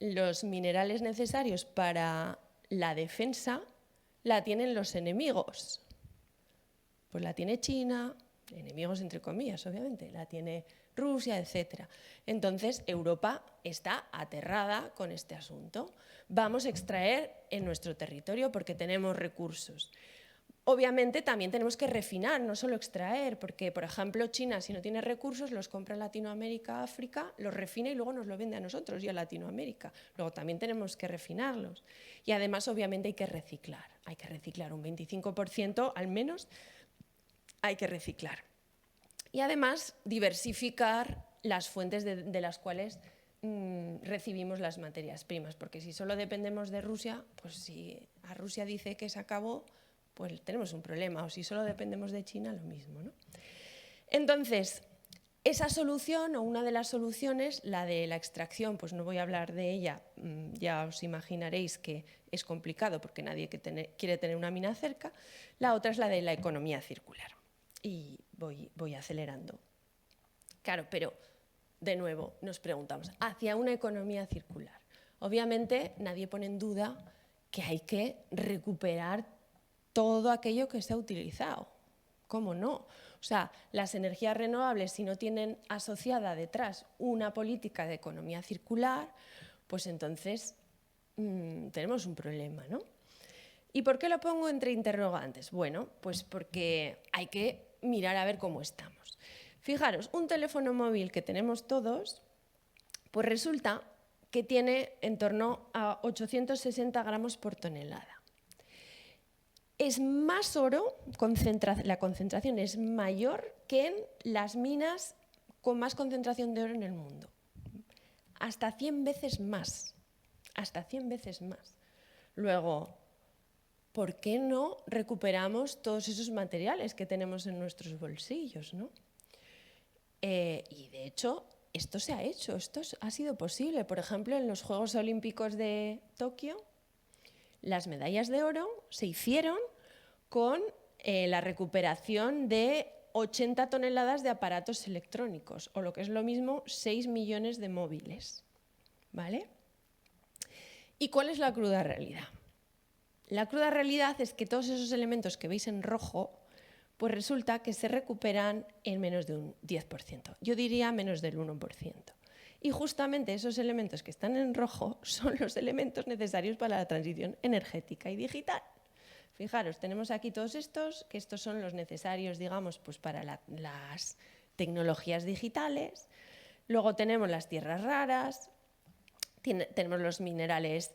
los minerales necesarios para la defensa la tienen los enemigos. Pues la tiene China, enemigos entre comillas, obviamente, la tiene Rusia, etc. Entonces, Europa está aterrada con este asunto. Vamos a extraer en nuestro territorio porque tenemos recursos. Obviamente también tenemos que refinar, no solo extraer, porque, por ejemplo, China, si no tiene recursos, los compra en Latinoamérica, África, los refina y luego nos lo vende a nosotros y a Latinoamérica. Luego también tenemos que refinarlos. Y además, obviamente, hay que reciclar. Hay que reciclar un 25% al menos, hay que reciclar. Y además, diversificar las fuentes de las cuales recibimos las materias primas, porque si solo dependemos de Rusia, pues si a Rusia dice que se acabó, pues tenemos un problema, o si solo dependemos de China, lo mismo, ¿no? Entonces, esa solución, o una de las soluciones, la de la extracción, pues no voy a hablar de ella, ya os imaginaréis que es complicado porque nadie quiere tener una mina cerca. La otra es la de la economía circular. Y voy acelerando. Claro, pero de nuevo nos preguntamos, ¿hacia una economía circular? Obviamente nadie pone en duda que hay que recuperar todo aquello que se ha utilizado. ¿Cómo no? O sea, las energías renovables, si no tienen asociada detrás una política de economía circular, pues entonces tenemos un problema, ¿no? ¿Y por qué lo pongo entre interrogantes? Bueno, pues porque hay que mirar a ver cómo estamos. Fijaros, un teléfono móvil que tenemos todos, pues resulta que tiene en torno a 860 gramos por tonelada. Es más oro, la concentración es mayor que en las minas con más concentración de oro en el mundo. Hasta 100 veces más. Hasta 100 veces más. Luego, ¿por qué no recuperamos todos esos materiales que tenemos en nuestros bolsillos, ¿no? Y de hecho, esto se ha hecho, esto ha sido posible. Por ejemplo, en los Juegos Olímpicos de Tokio, las medallas de oro se hicieron con la recuperación de 80 toneladas de aparatos electrónicos, o lo que es lo mismo, 6 millones de móviles, ¿vale? ¿Y cuál es la cruda realidad? La cruda realidad es que todos esos elementos que veis en rojo, pues resulta que se recuperan en menos de un 10%. Yo diría menos del 1%. Y justamente esos elementos que están en rojo son los elementos necesarios para la transición energética y digital. Fijaros, tenemos aquí todos estos, que estos son los necesarios, digamos, pues para las tecnologías digitales. Luego tenemos las tierras raras, tenemos los minerales,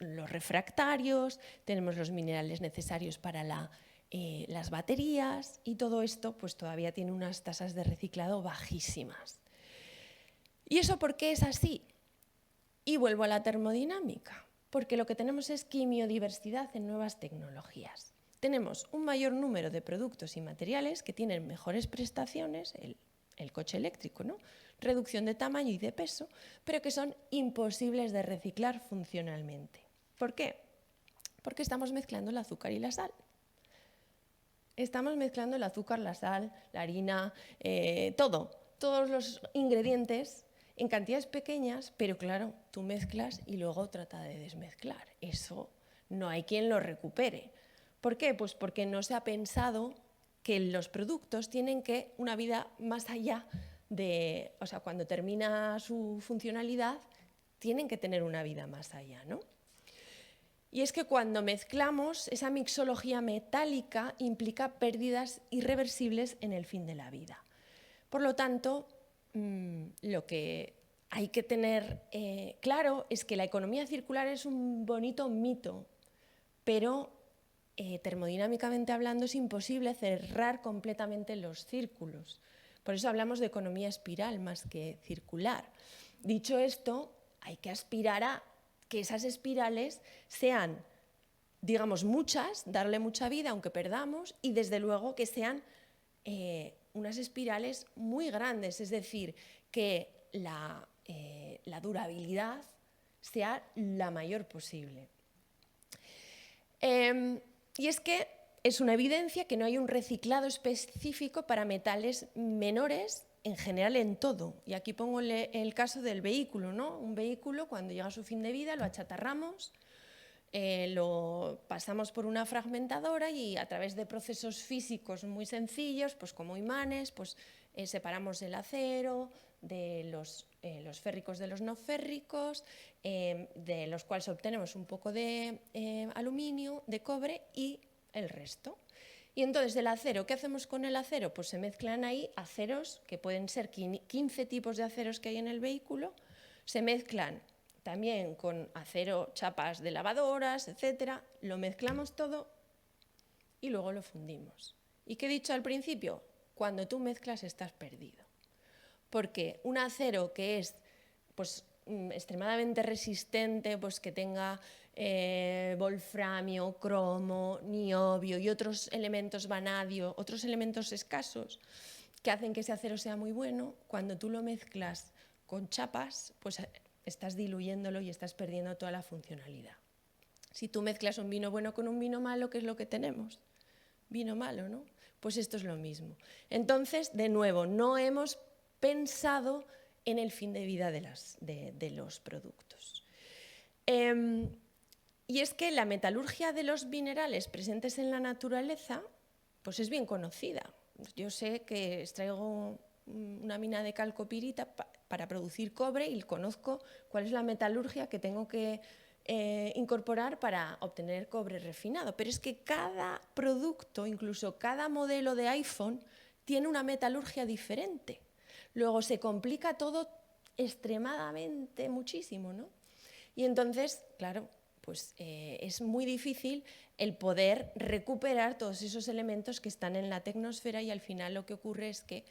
los refractarios, tenemos los minerales necesarios para las baterías, y todo esto pues todavía tiene unas tasas de reciclado bajísimas. ¿Y eso por qué es así? Y vuelvo a la termodinámica, porque lo que tenemos es quimiodiversidad en nuevas tecnologías. Tenemos un mayor número de productos y materiales que tienen mejores prestaciones, el coche eléctrico, ¿no? Reducción de tamaño y de peso, pero que son imposibles de reciclar funcionalmente. ¿Por qué? Porque estamos mezclando el azúcar y la sal. Estamos mezclando el azúcar, la sal, la harina, todos los ingredientes en cantidades pequeñas, pero claro, tú mezclas y luego trata de desmezclar. Eso no hay quien lo recupere. ¿Por qué? Pues porque no se ha pensado que los productos tienen que una vida más allá de, o sea, cuando termina su funcionalidad, tienen que tener una vida más allá, ¿no? Y es que cuando mezclamos, esa mixología metálica implica pérdidas irreversibles en el fin de la vida. Por lo tanto, lo que hay que tener claro es que la economía circular es un bonito mito, pero termodinámicamente hablando es imposible cerrar completamente los círculos. Por eso hablamos de economía espiral más que circular. Dicho esto, hay que aspirar a que esas espirales sean, digamos, muchas, darle mucha vida aunque perdamos, y desde luego que sean unas espirales muy grandes, es decir, que la durabilidad sea la mayor posible. Y es que es una evidencia que no hay un reciclado específico para metales menores en general en todo. Y aquí pongo el caso del vehículo, ¿no? Un vehículo, cuando llega a su fin de vida, lo achatarramos, lo pasamos por una fragmentadora y a través de procesos físicos muy sencillos, pues como imanes, pues separamos el acero de los férricos de los no férricos, de los cuales obtenemos un poco de aluminio, de cobre y el resto. Y entonces el acero, ¿qué hacemos con el acero? Pues se mezclan ahí aceros, que pueden ser 15 tipos de aceros que hay en el vehículo, se mezclan también con acero, chapas de lavadoras, etcétera, lo mezclamos todo y luego lo fundimos. ¿Y qué he dicho al principio? Cuando tú mezclas estás perdido. Porque un acero que es pues, extremadamente resistente, pues que tenga wolframio, cromo, niobio y otros elementos vanadio, otros elementos escasos que hacen que ese acero sea muy bueno, cuando tú lo mezclas con chapas, pues estás diluyéndolo y estás perdiendo toda la funcionalidad. Si tú mezclas un vino bueno con un vino malo, ¿qué es lo que tenemos? Vino malo, ¿no? Pues esto es lo mismo. Entonces, de nuevo, no hemos pensado en el fin de vida de los productos. Y es que la metalurgia de los minerales presentes en la naturaleza pues es bien conocida. Yo sé que extraigo una mina de calcopirita para producir cobre y conozco cuál es la metalurgia que tengo que incorporar para obtener cobre refinado. Pero es que cada producto, incluso cada modelo de iPhone, tiene una metalurgia diferente. Luego se complica todo extremadamente muchísimo, ¿no? Y entonces, claro, pues es muy difícil el poder recuperar todos esos elementos que están en la tecnosfera y al final lo que ocurre es que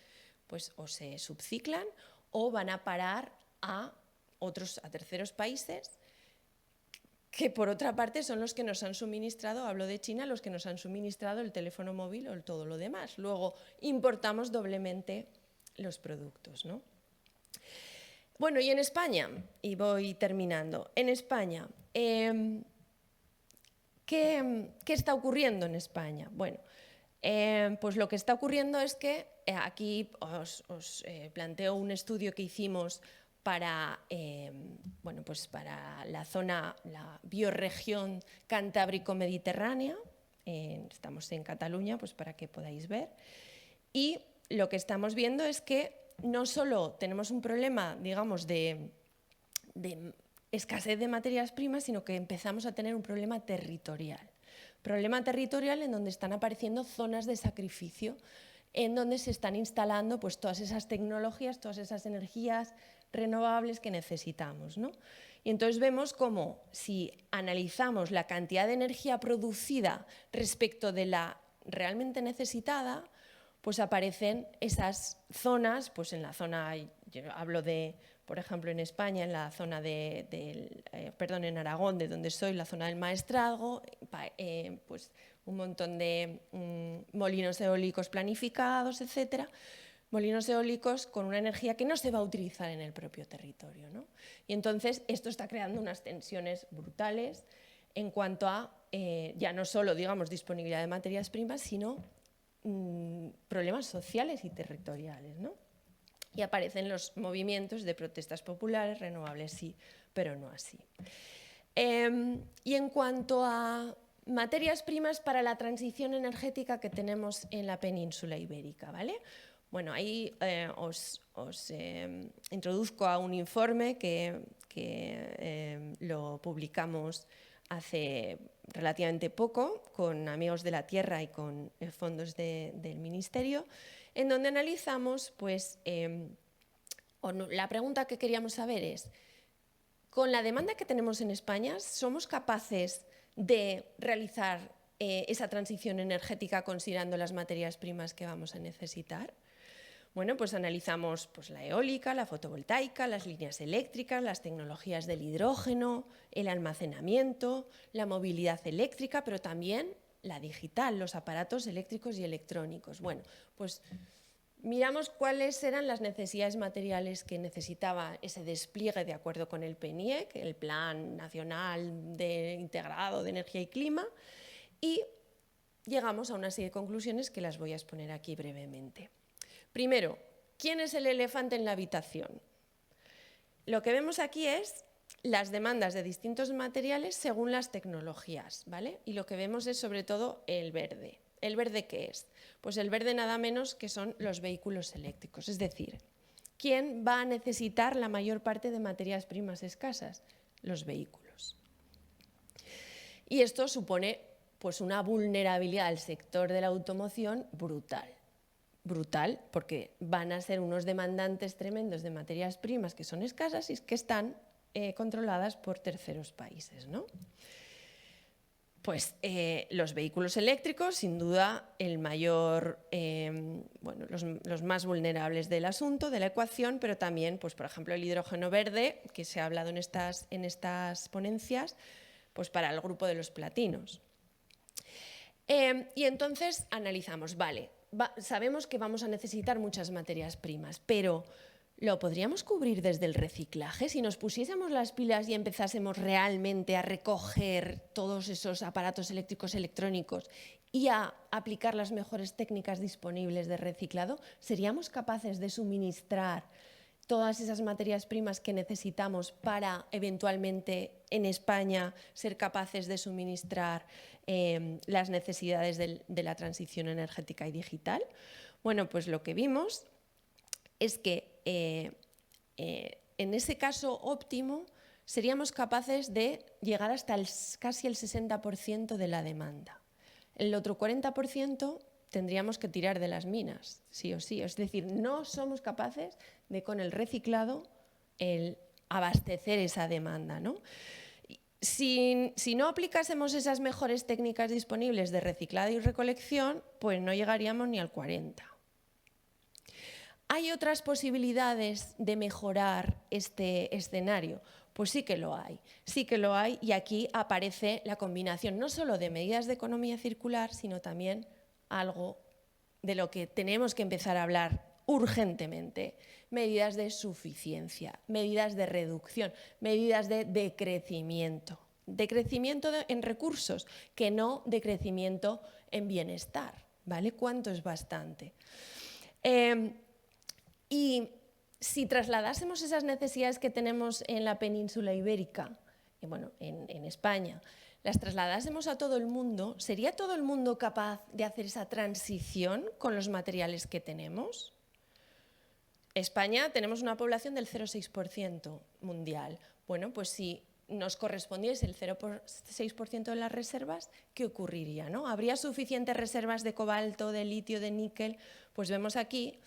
pues, o se subciclan o van a parar a terceros países que por otra parte son los que nos han suministrado, hablo de China, los que nos han suministrado el teléfono móvil o todo lo demás. Luego importamos doblemente los productos, ¿no? Bueno, y en España, y voy terminando, en España, ¿qué está ocurriendo en España? Bueno, pues lo que está ocurriendo es que aquí os planteo un estudio que hicimos para, bueno, pues para la zona, la biorregión cantábrico-mediterránea, estamos en Cataluña, pues para que podáis ver, y lo que estamos viendo es que no solo tenemos un problema, digamos, de escasez de materias primas, sino que empezamos a tener un problema territorial. Problema territorial en donde están apareciendo zonas de sacrificio, en donde se están instalando pues, todas esas tecnologías, todas esas energías renovables que necesitamos, ¿no? Y entonces vemos cómo si analizamos la cantidad de energía producida respecto de la realmente necesitada, pues aparecen esas zonas, pues en la zona, yo hablo de, por ejemplo, en España, en la zona en Aragón, de donde soy, la zona del Maestrazgo, pues un montón de molinos eólicos planificados, etcétera. Molinos eólicos con una energía que no se va a utilizar en el propio territorio, ¿no? Y entonces esto está creando unas tensiones brutales en cuanto a ya no solo, digamos, disponibilidad de materias primas, sino problemas sociales y territoriales, ¿no? Y aparecen los movimientos de protestas populares, renovables sí, pero no así. Y en cuanto a materias primas para la transición energética que tenemos en la península ibérica, ¿vale? Bueno, ahí os introduzco a un informe que lo publicamos hace relativamente poco con Amigos de la Tierra y con fondos del Ministerio, en donde analizamos, pues, la pregunta que queríamos saber es, con la demanda que tenemos en España, ¿somos capaces de realizar esa transición energética considerando las materias primas que vamos a necesitar? Bueno, pues analizamos pues, la eólica, la fotovoltaica, las líneas eléctricas, las tecnologías del hidrógeno, el almacenamiento, la movilidad eléctrica, pero también la digital, los aparatos eléctricos y electrónicos. Bueno, pues miramos cuáles eran las necesidades materiales que necesitaba ese despliegue de acuerdo con el PNIEC, el Plan Nacional Integrado de Energía y Clima, y llegamos a una serie de conclusiones que las voy a exponer aquí brevemente. Primero, ¿quién es el elefante en la habitación? Lo que vemos aquí es las demandas de distintos materiales según las tecnologías, ¿vale? Y lo que vemos es sobre todo el verde. ¿El verde qué es? Pues el verde nada menos que son los vehículos eléctricos, es decir, ¿quién va a necesitar la mayor parte de materias primas escasas? Los vehículos. Y esto supone pues, una vulnerabilidad al sector de la automoción brutal. Brutal, porque van a ser unos demandantes tremendos de materias primas que son escasas y que están controladas por terceros países, ¿no? Pues los vehículos eléctricos, sin duda, el mayor, bueno, los más vulnerables del asunto, de la ecuación, pero también, pues, por ejemplo, el hidrógeno verde, que se ha hablado en estas ponencias, pues para el grupo de los platinos. Y entonces analizamos, vale, sabemos que vamos a necesitar muchas materias primas, pero ¿lo podríamos cubrir desde el reciclaje? Si nos pusiésemos las pilas y empezásemos realmente a recoger todos esos aparatos eléctricos electrónicos y a aplicar las mejores técnicas disponibles de reciclado, ¿seríamos capaces de suministrar todas esas materias primas que necesitamos para eventualmente en España ser capaces de suministrar las necesidades de la transición energética y digital? Bueno, pues lo que vimos es que en ese caso óptimo seríamos capaces de llegar hasta casi el 60% de la demanda. El otro 40% tendríamos que tirar de las minas, sí o sí. Es decir, no somos capaces de, con el reciclado, el abastecer esa demanda, ¿no? Si no aplicásemos esas mejores técnicas disponibles de reciclado y recolección, pues no llegaríamos ni al 40%. ¿Hay otras posibilidades de mejorar este escenario? Pues sí que lo hay, y aquí aparece la combinación no solo de medidas de economía circular, sino también algo de lo que tenemos que empezar a hablar urgentemente: medidas de suficiencia, medidas de reducción, medidas de decrecimiento. Decrecimiento en recursos, que no decrecimiento en bienestar, ¿vale? ¿Cuánto es bastante? Y si trasladásemos esas necesidades que tenemos en la península ibérica, bueno, en España, las trasladásemos a todo el mundo, ¿sería todo el mundo capaz de hacer esa transición con los materiales que tenemos? España tenemos una población del 0,6% mundial. Bueno, pues si nos correspondiese el 0,6% de las reservas, ¿qué ocurriría, no? ¿Habría suficientes reservas de cobalto, de litio, de níquel? Pues vemos aquí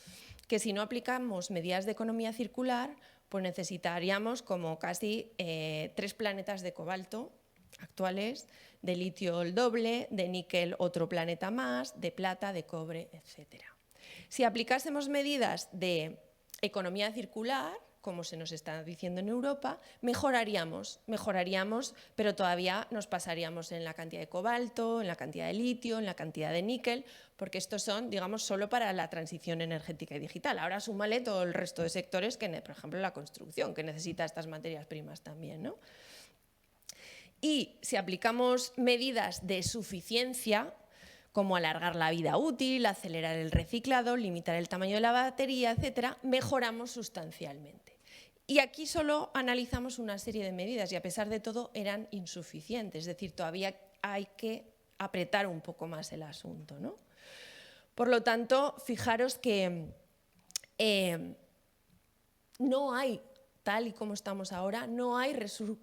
que si no aplicamos medidas de economía circular, pues necesitaríamos como casi 3 planetas de cobalto actuales, de litio el doble, de níquel otro planeta más, de plata, de cobre, etc. Si aplicásemos medidas de economía circular, como se nos está diciendo en Europa, mejoraríamos, pero todavía nos pasaríamos en la cantidad de cobalto, en la cantidad de litio, en la cantidad de níquel, porque estos son, digamos, solo para la transición energética y digital. Ahora súmale todo el resto de sectores, que, por ejemplo, la construcción, que necesita estas materias primas también, ¿no? Y si aplicamos medidas de suficiencia, como alargar la vida útil, acelerar el reciclado, limitar el tamaño de la batería, etcétera, mejoramos sustancialmente. Y aquí solo analizamos una serie de medidas y a pesar de todo eran insuficientes, es decir, todavía hay que apretar un poco más el asunto, ¿no? Por lo tanto, fijaros que no hay, tal y como estamos ahora, no hay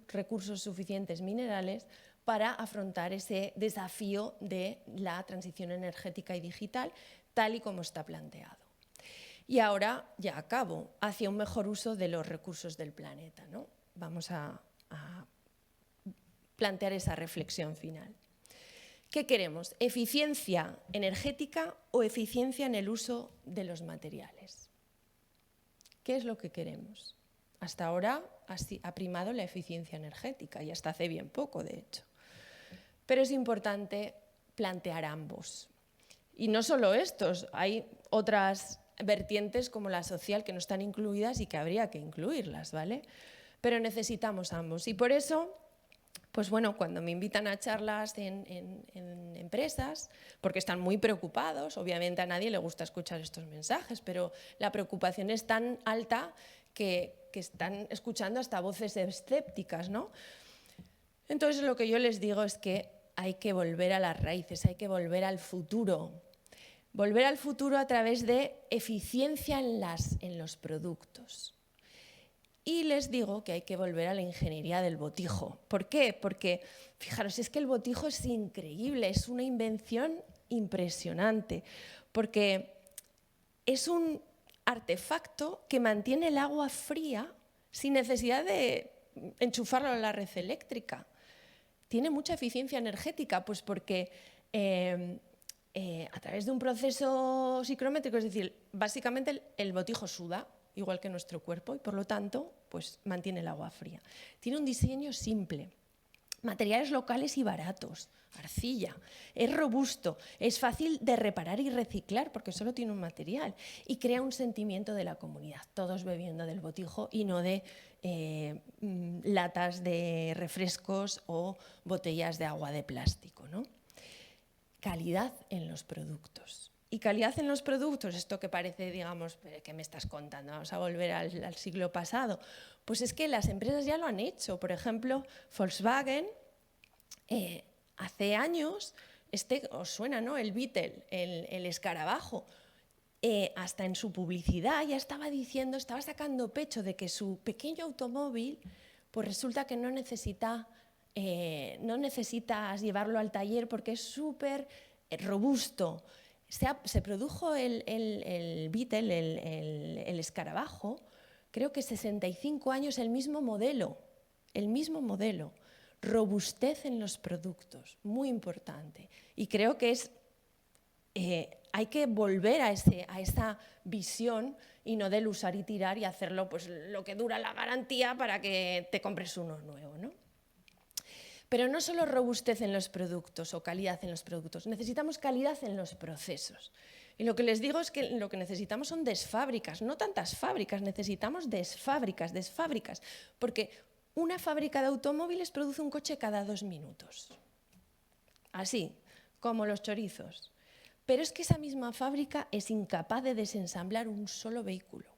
recursos suficientes minerales para afrontar ese desafío de la transición energética y digital, tal y como está planteado. Y ahora, ya acabo, hacia un mejor uso de los recursos del planeta, ¿no? Vamos a plantear esa reflexión final. ¿Qué queremos? ¿Eficiencia energética o eficiencia en el uso de los materiales? ¿Qué es lo que queremos? Hasta ahora ha primado la eficiencia energética y hasta hace bien poco, de hecho. Pero es importante plantear ambos. Y no solo estos, hay otras vertientes como la social que no están incluidas y que habría que incluirlas, ¿vale? Pero necesitamos ambos. Y por eso, pues bueno, cuando me invitan a charlas en empresas, porque están muy preocupados, obviamente a nadie le gusta escuchar estos mensajes, pero la preocupación es tan alta que están escuchando hasta voces escépticas, ¿no? Entonces lo que yo les digo es que hay que volver a las raíces, hay que volver al futuro. Volver al futuro a través de eficiencia en los productos. Y les digo que hay que volver a la ingeniería del botijo. ¿Por qué? Porque, fijaros, es que el botijo es increíble, es una invención impresionante, porque es un artefacto que mantiene el agua fría sin necesidad de enchufarlo a la red eléctrica. Tiene mucha eficiencia energética, pues porque a través de un proceso psicrométrico, es decir, básicamente el botijo suda, igual que nuestro cuerpo, y por lo tanto pues, mantiene el agua fría. Tiene un diseño simple, materiales locales y baratos, arcilla, es robusto, es fácil de reparar y reciclar porque solo tiene un material y crea un sentimiento de la comunidad, todos bebiendo del botijo y no de latas de refrescos o botellas de agua de plástico, ¿no? Calidad en los productos. Y calidad en los productos, esto que parece, digamos, ¿qué me estás contando? Vamos a volver al siglo pasado. Pues es que las empresas ya lo han hecho. Por ejemplo, Volkswagen, hace años, os suena, ¿no? El Beetle, el escarabajo, hasta en su publicidad ya estaba diciendo, estaba sacando pecho de que su pequeño automóvil, pues resulta que no necesitas llevarlo al taller porque es súper robusto. Se produjo el Beetle, el escarabajo, creo que 65 años, el mismo modelo. Robustez en los productos, muy importante. Y creo que hay que volver a esa visión y no del usar y tirar y hacerlo pues, lo que dura la garantía para que te compres uno nuevo, ¿no? Pero no solo robustez en los productos o calidad en los productos, necesitamos calidad en los procesos. Y lo que les digo es que lo que necesitamos son desfábricas, no tantas fábricas, necesitamos desfábricas, porque una fábrica de automóviles produce un coche cada 2 minutos. Así, como los chorizos. Pero es que esa misma fábrica es incapaz de desensamblar un solo vehículo.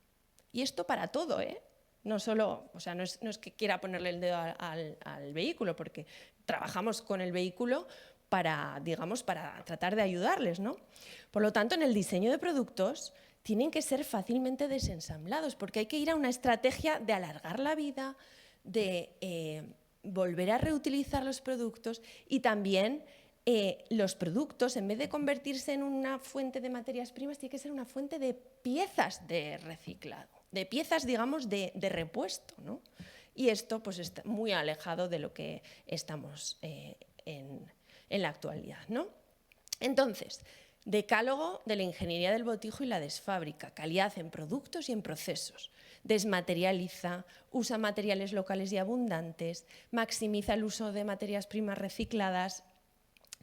Y esto para todo, ¿eh? No solo, o sea, no es que quiera ponerle el dedo al vehículo, porque trabajamos con el vehículo para, digamos, para tratar de ayudarles, ¿no? Por lo tanto, en el diseño de productos tienen que ser fácilmente desensamblados, porque hay que ir a una estrategia de alargar la vida, de volver a reutilizar los productos y también los productos, en vez de convertirse en una fuente de materias primas, tiene que ser una fuente de piezas de reciclado, de piezas, digamos, de repuesto, ¿no? Y esto pues, está muy alejado de lo que estamos en la actualidad, ¿no? Entonces, decálogo de la ingeniería del botijo y la desfábrica, calidad en productos y en procesos. Desmaterializa, usa materiales locales y abundantes, maximiza el uso de materias primas recicladas,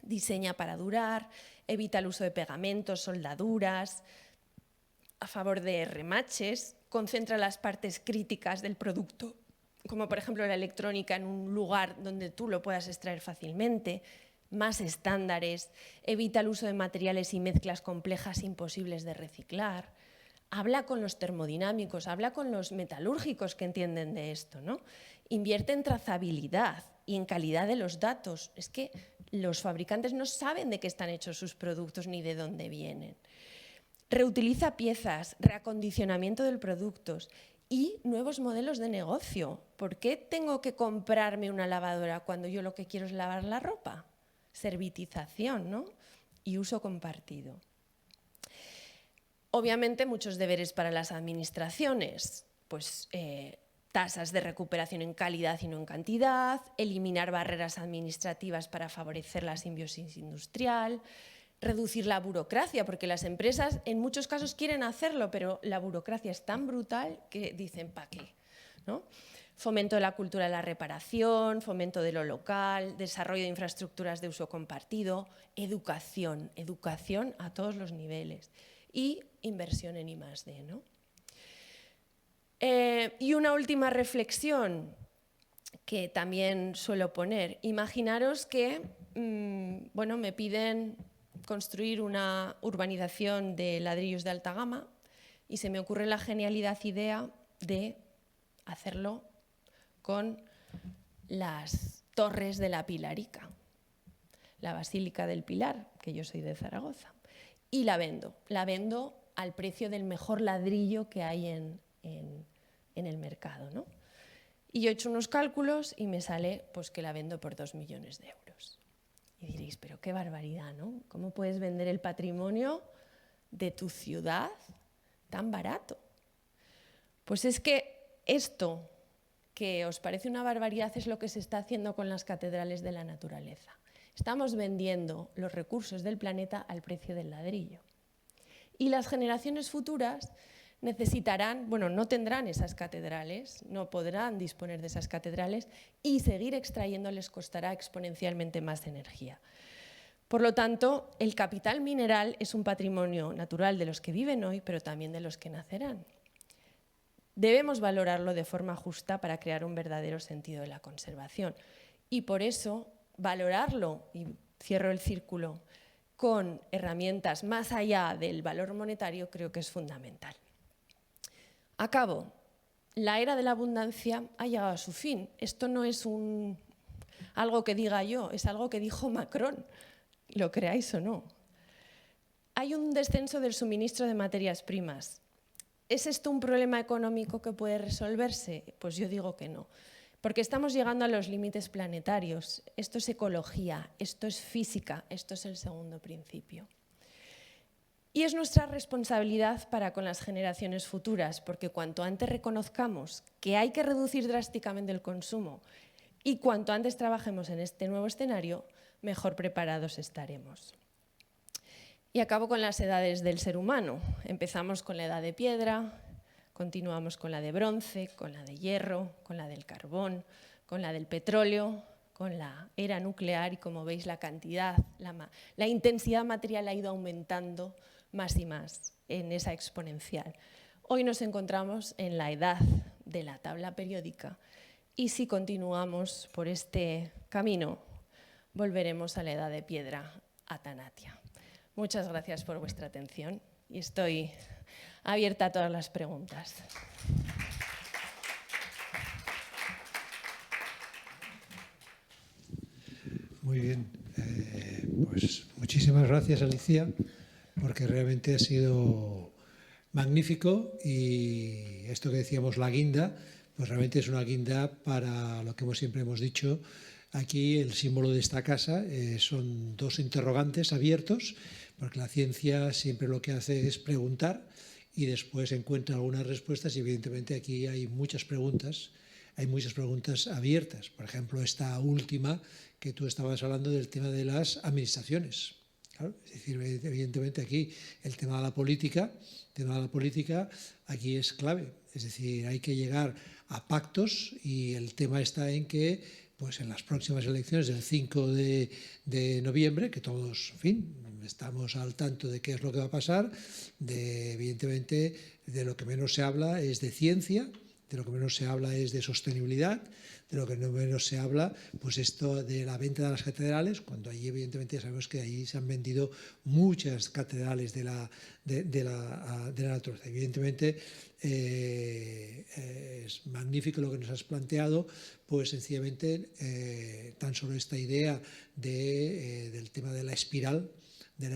diseña para durar, evita el uso de pegamentos, soldaduras, a favor de remaches, concentra las partes críticas del producto, como por ejemplo la electrónica, en un lugar donde tú lo puedas extraer fácilmente, más estándares, evita el uso de materiales y mezclas complejas imposibles de reciclar, habla con los termodinámicos, habla con los metalúrgicos que entienden de esto, ¿no? Invierte en trazabilidad y en calidad de los datos. Es que los fabricantes no saben de qué están hechos sus productos ni de dónde vienen. Reutiliza piezas, reacondicionamiento de productos y nuevos modelos de negocio. ¿Por qué tengo que comprarme una lavadora cuando yo lo que quiero es lavar la ropa? Servitización, ¿no? Y uso compartido. Obviamente muchos deberes para las administraciones, pues tasas de recuperación en calidad y no en cantidad, eliminar barreras administrativas para favorecer la simbiosis industrial, reducir la burocracia, porque las empresas en muchos casos quieren hacerlo, pero la burocracia es tan brutal que dicen ¿para qué? ¿No? Fomento de la cultura de la reparación, fomento de lo local, desarrollo de infraestructuras de uso compartido, educación a todos los niveles y inversión en I+D, ¿no? Y una última reflexión que también suelo poner. Imaginaros que bueno, me piden construir una urbanización de ladrillos de alta gama y se me ocurre la genialidad idea de hacerlo con las torres de la Pilarica, la Basílica del Pilar, que yo soy de Zaragoza, y la vendo al precio del mejor ladrillo que hay en el mercado, ¿no? Y yo he hecho unos cálculos y me sale pues, que la vendo por 2 millones de euros. Y diréis, pero qué barbaridad, ¿no? ¿Cómo puedes vender el patrimonio de tu ciudad tan barato? Pues es que esto que os parece una barbaridad es lo que se está haciendo con las catedrales de la naturaleza. Estamos vendiendo los recursos del planeta al precio del ladrillo. Y las generaciones futuras necesitarán, bueno, no tendrán esas catedrales, no podrán disponer de esas catedrales y seguir extrayendo les costará exponencialmente más energía. Por lo tanto, el capital mineral es un patrimonio natural de los que viven hoy, pero también de los que nacerán. Debemos valorarlo de forma justa para crear un verdadero sentido de la conservación. Y por eso, valorarlo, y cierro el círculo, con herramientas más allá del valor monetario creo que es fundamental. Acabo. La era de la abundancia ha llegado a su fin. Esto no es algo que diga yo, es algo que dijo Macron, lo creáis o no. Hay un descenso del suministro de materias primas. ¿Es esto un problema económico que puede resolverse? Pues yo digo que no, porque estamos llegando a los límites planetarios. Esto es ecología, esto es física, esto es el segundo principio. Y es nuestra responsabilidad para con las generaciones futuras, porque cuanto antes reconozcamos que hay que reducir drásticamente el consumo y cuanto antes trabajemos en este nuevo escenario, mejor preparados estaremos. Y acabo con las edades del ser humano. Empezamos con la edad de piedra, continuamos con la de bronce, con la de hierro, con la del carbón, con la del petróleo, con la era nuclear y como veis la cantidad, la intensidad material ha ido aumentando más y más en esa exponencial. Hoy nos encontramos en la edad de la tabla periódica y si continuamos por este camino volveremos a la edad de piedra, Atanatia. Muchas gracias por vuestra atención y estoy abierta a todas las preguntas. Muy bien, pues muchísimas gracias, Alicia, porque realmente ha sido magnífico y esto que decíamos, la guinda, pues realmente es una guinda para lo que siempre hemos dicho. Aquí el símbolo de esta casa son dos interrogantes abiertos, porque la ciencia siempre lo que hace es preguntar y después encuentra algunas respuestas y evidentemente aquí hay muchas preguntas abiertas. Por ejemplo, esta última que tú estabas hablando del tema de las administraciones. Claro, es decir, evidentemente aquí el tema de la política aquí es clave. Es decir, hay que llegar a pactos y el tema está en que pues en las próximas elecciones del 5 de noviembre, que todos, en fin, estamos al tanto de qué es lo que va a pasar, evidentemente de lo que menos se habla es de ciencia, de lo que menos se habla es de sostenibilidad, de lo que menos se habla, pues esto de la venta de las catedrales, cuando allí evidentemente sabemos que allí se han vendido muchas catedrales de la naturaleza. Evidentemente es magnífico lo que nos has planteado, pues sencillamente tan solo esta idea del tema de la espiral, de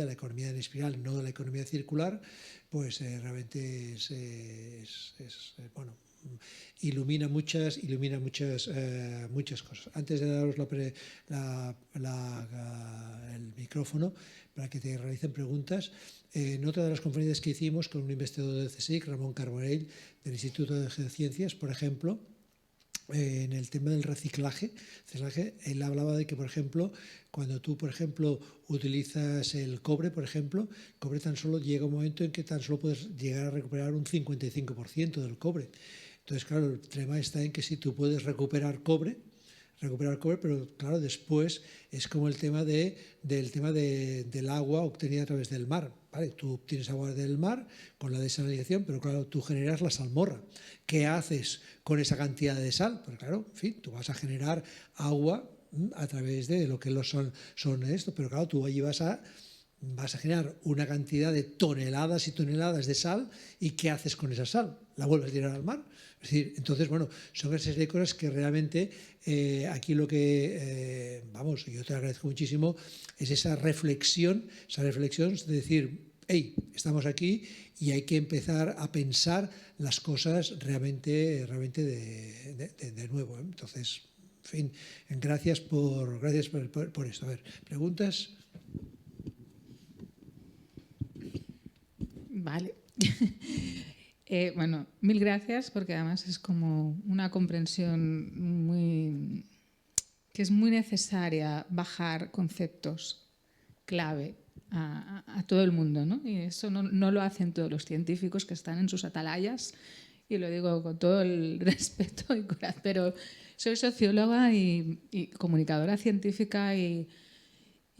la economía en espiral, no de la economía circular, pues realmente bueno, ilumina muchas cosas. Antes de daros el micrófono para que te realicen preguntas, en otra de las conferencias que hicimos con un investigador del CSIC, Ramón Carbonell, del Instituto de Geociencias, por ejemplo, en el tema del reciclaje, él hablaba de que, por ejemplo, cuando tú, por ejemplo, utilizas el cobre, por ejemplo, el cobre tan solo llega un momento en que tan solo puedes llegar a recuperar un 55% del cobre. Entonces, claro, el tema está en que si tú puedes recuperar cobre, pero claro, después es como el tema del agua obtenida a través del mar. ¿Vale? Tú obtienes agua del mar con la desalinización, pero claro, tú generas la salmorra. ¿Qué haces con esa cantidad de sal? Pues claro, en fin, tú vas a generar agua a través de lo que son esto, pero claro, tú allí vas a generar una cantidad de toneladas y toneladas de sal, ¿y qué haces con esa sal? ¿La vuelves a tirar al mar? Es decir, entonces, bueno, son esas de cosas que realmente aquí lo que, yo te agradezco muchísimo, es esa reflexión de decir, hey, estamos aquí y hay que empezar a pensar las cosas realmente de nuevo. Entonces, en fin, gracias por esto. A ver, ¿preguntas? Vale. Bueno, mil gracias, porque además es como una comprensión que es muy necesaria, bajar conceptos clave a todo el mundo, ¿no? Y eso no lo hacen todos los científicos que están en sus atalayas, y lo digo con todo el respeto y corazón, pero soy socióloga y comunicadora científica y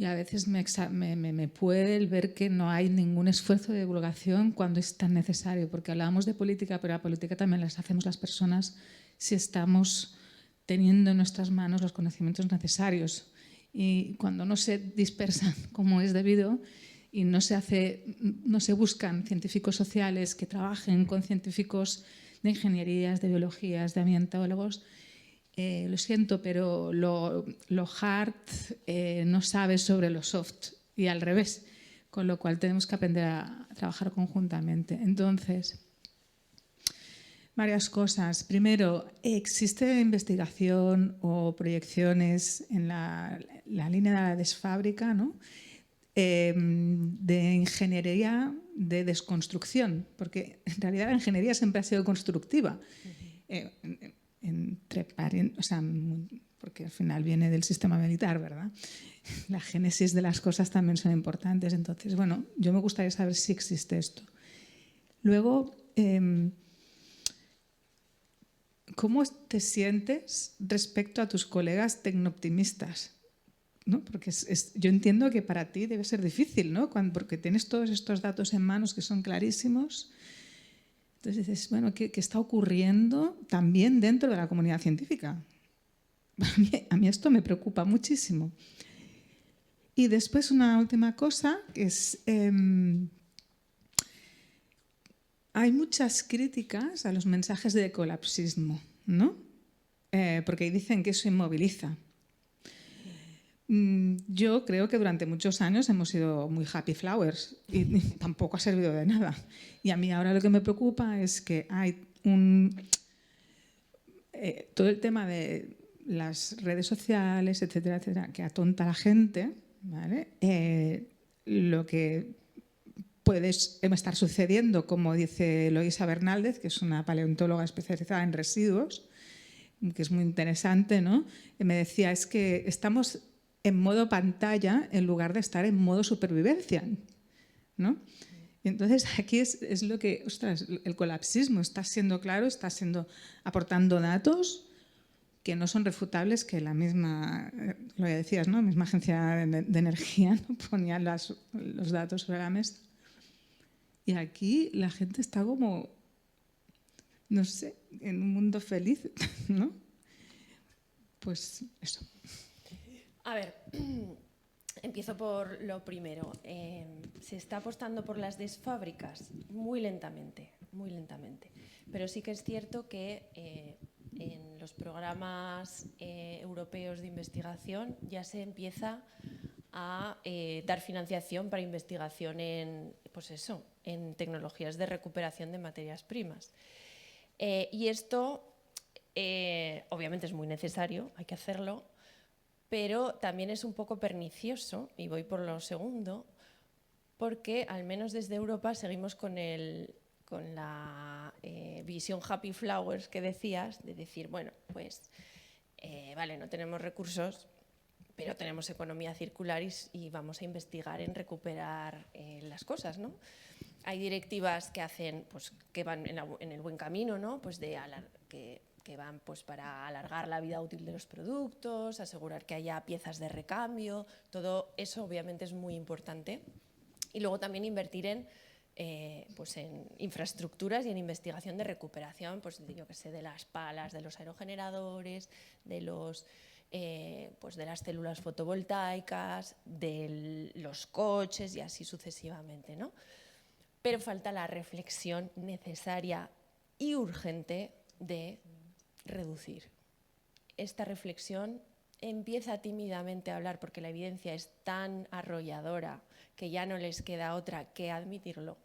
a veces me puede el ver que no hay ningún esfuerzo de divulgación cuando es tan necesario, porque hablábamos de política, pero la política también la hacemos las personas si estamos teniendo en nuestras manos los conocimientos necesarios. Y cuando no se dispersan como es debido y no se buscan científicos sociales que trabajen con científicos de ingenierías, de biologías, de ambientólogos, lo siento, pero lo hard no sabe sobre lo soft y al revés, con lo cual tenemos que aprender a trabajar conjuntamente. Entonces, varias cosas. Primero, ¿existe investigación o proyecciones en la línea de la desfábrica, ¿no? De ingeniería de desconstrucción? Porque en realidad la ingeniería siempre ha sido constructiva. Porque al final viene del sistema militar, ¿verdad? La génesis de las cosas también son importantes. Entonces, bueno, yo me gustaría saber si existe esto. Luego, ¿cómo te sientes respecto a tus colegas tecnooptimistas? ¿No? Porque yo entiendo que para ti debe ser difícil, ¿no? Porque tienes todos estos datos en manos que son clarísimos. Entonces dices, bueno, ¿qué está ocurriendo también dentro de la comunidad científica? A mí esto me preocupa muchísimo. Y después una última cosa, que es... hay muchas críticas a los mensajes de ecolapsismo, ¿no? Porque dicen que eso inmoviliza. Yo creo que durante muchos años hemos sido muy happy flowers y tampoco ha servido de nada. Y a mí ahora lo que me preocupa es que hay todo el tema de las redes sociales, etcétera, etcétera, que atonta a la gente, ¿vale? Lo que puede estar sucediendo, como dice Eloísa Bernaldez, que es una paleontóloga especializada en residuos, que es muy interesante, ¿no? Me decía, es que estamos en modo pantalla en lugar de estar en modo supervivencia, ¿no? Y entonces aquí es lo que, ostras, el colapsismo está siendo claro, está aportando datos que no son refutables, que la misma, lo que decías, ¿no? La misma agencia de energía, ¿no? Ponía los datos sobre la mesa. Y aquí la gente está como no sé, en un mundo feliz, ¿no? Pues eso. A ver, empiezo por lo primero. Se está apostando por las desfábricas muy lentamente, muy lentamente. Pero sí que es cierto que en los programas europeos de investigación ya se empieza a dar financiación para investigación en, pues eso, en tecnologías de recuperación de materias primas. Y esto obviamente es muy necesario, hay que hacerlo, pero también es un poco pernicioso, y voy por lo segundo, porque al menos desde Europa seguimos con la visión Happy Flowers que decías, de decir, bueno, pues vale, no tenemos recursos, pero tenemos economía circular y vamos a investigar en recuperar las cosas, ¿no? Hay directivas que hacen, pues, que van en el buen camino, ¿no? Pues que van pues, para alargar la vida útil de los productos, asegurar que haya piezas de recambio, todo eso obviamente es muy importante. Y luego también invertir pues en infraestructuras y en investigación de recuperación, pues yo que sé, de las palas, de los aerogeneradores, pues de las células fotovoltaicas, de los coches y así sucesivamente, ¿no? Pero falta la reflexión necesaria y urgente de reducir. Esta reflexión empieza tímidamente a hablar porque la evidencia es tan arrolladora que ya no les queda otra que admitirlo.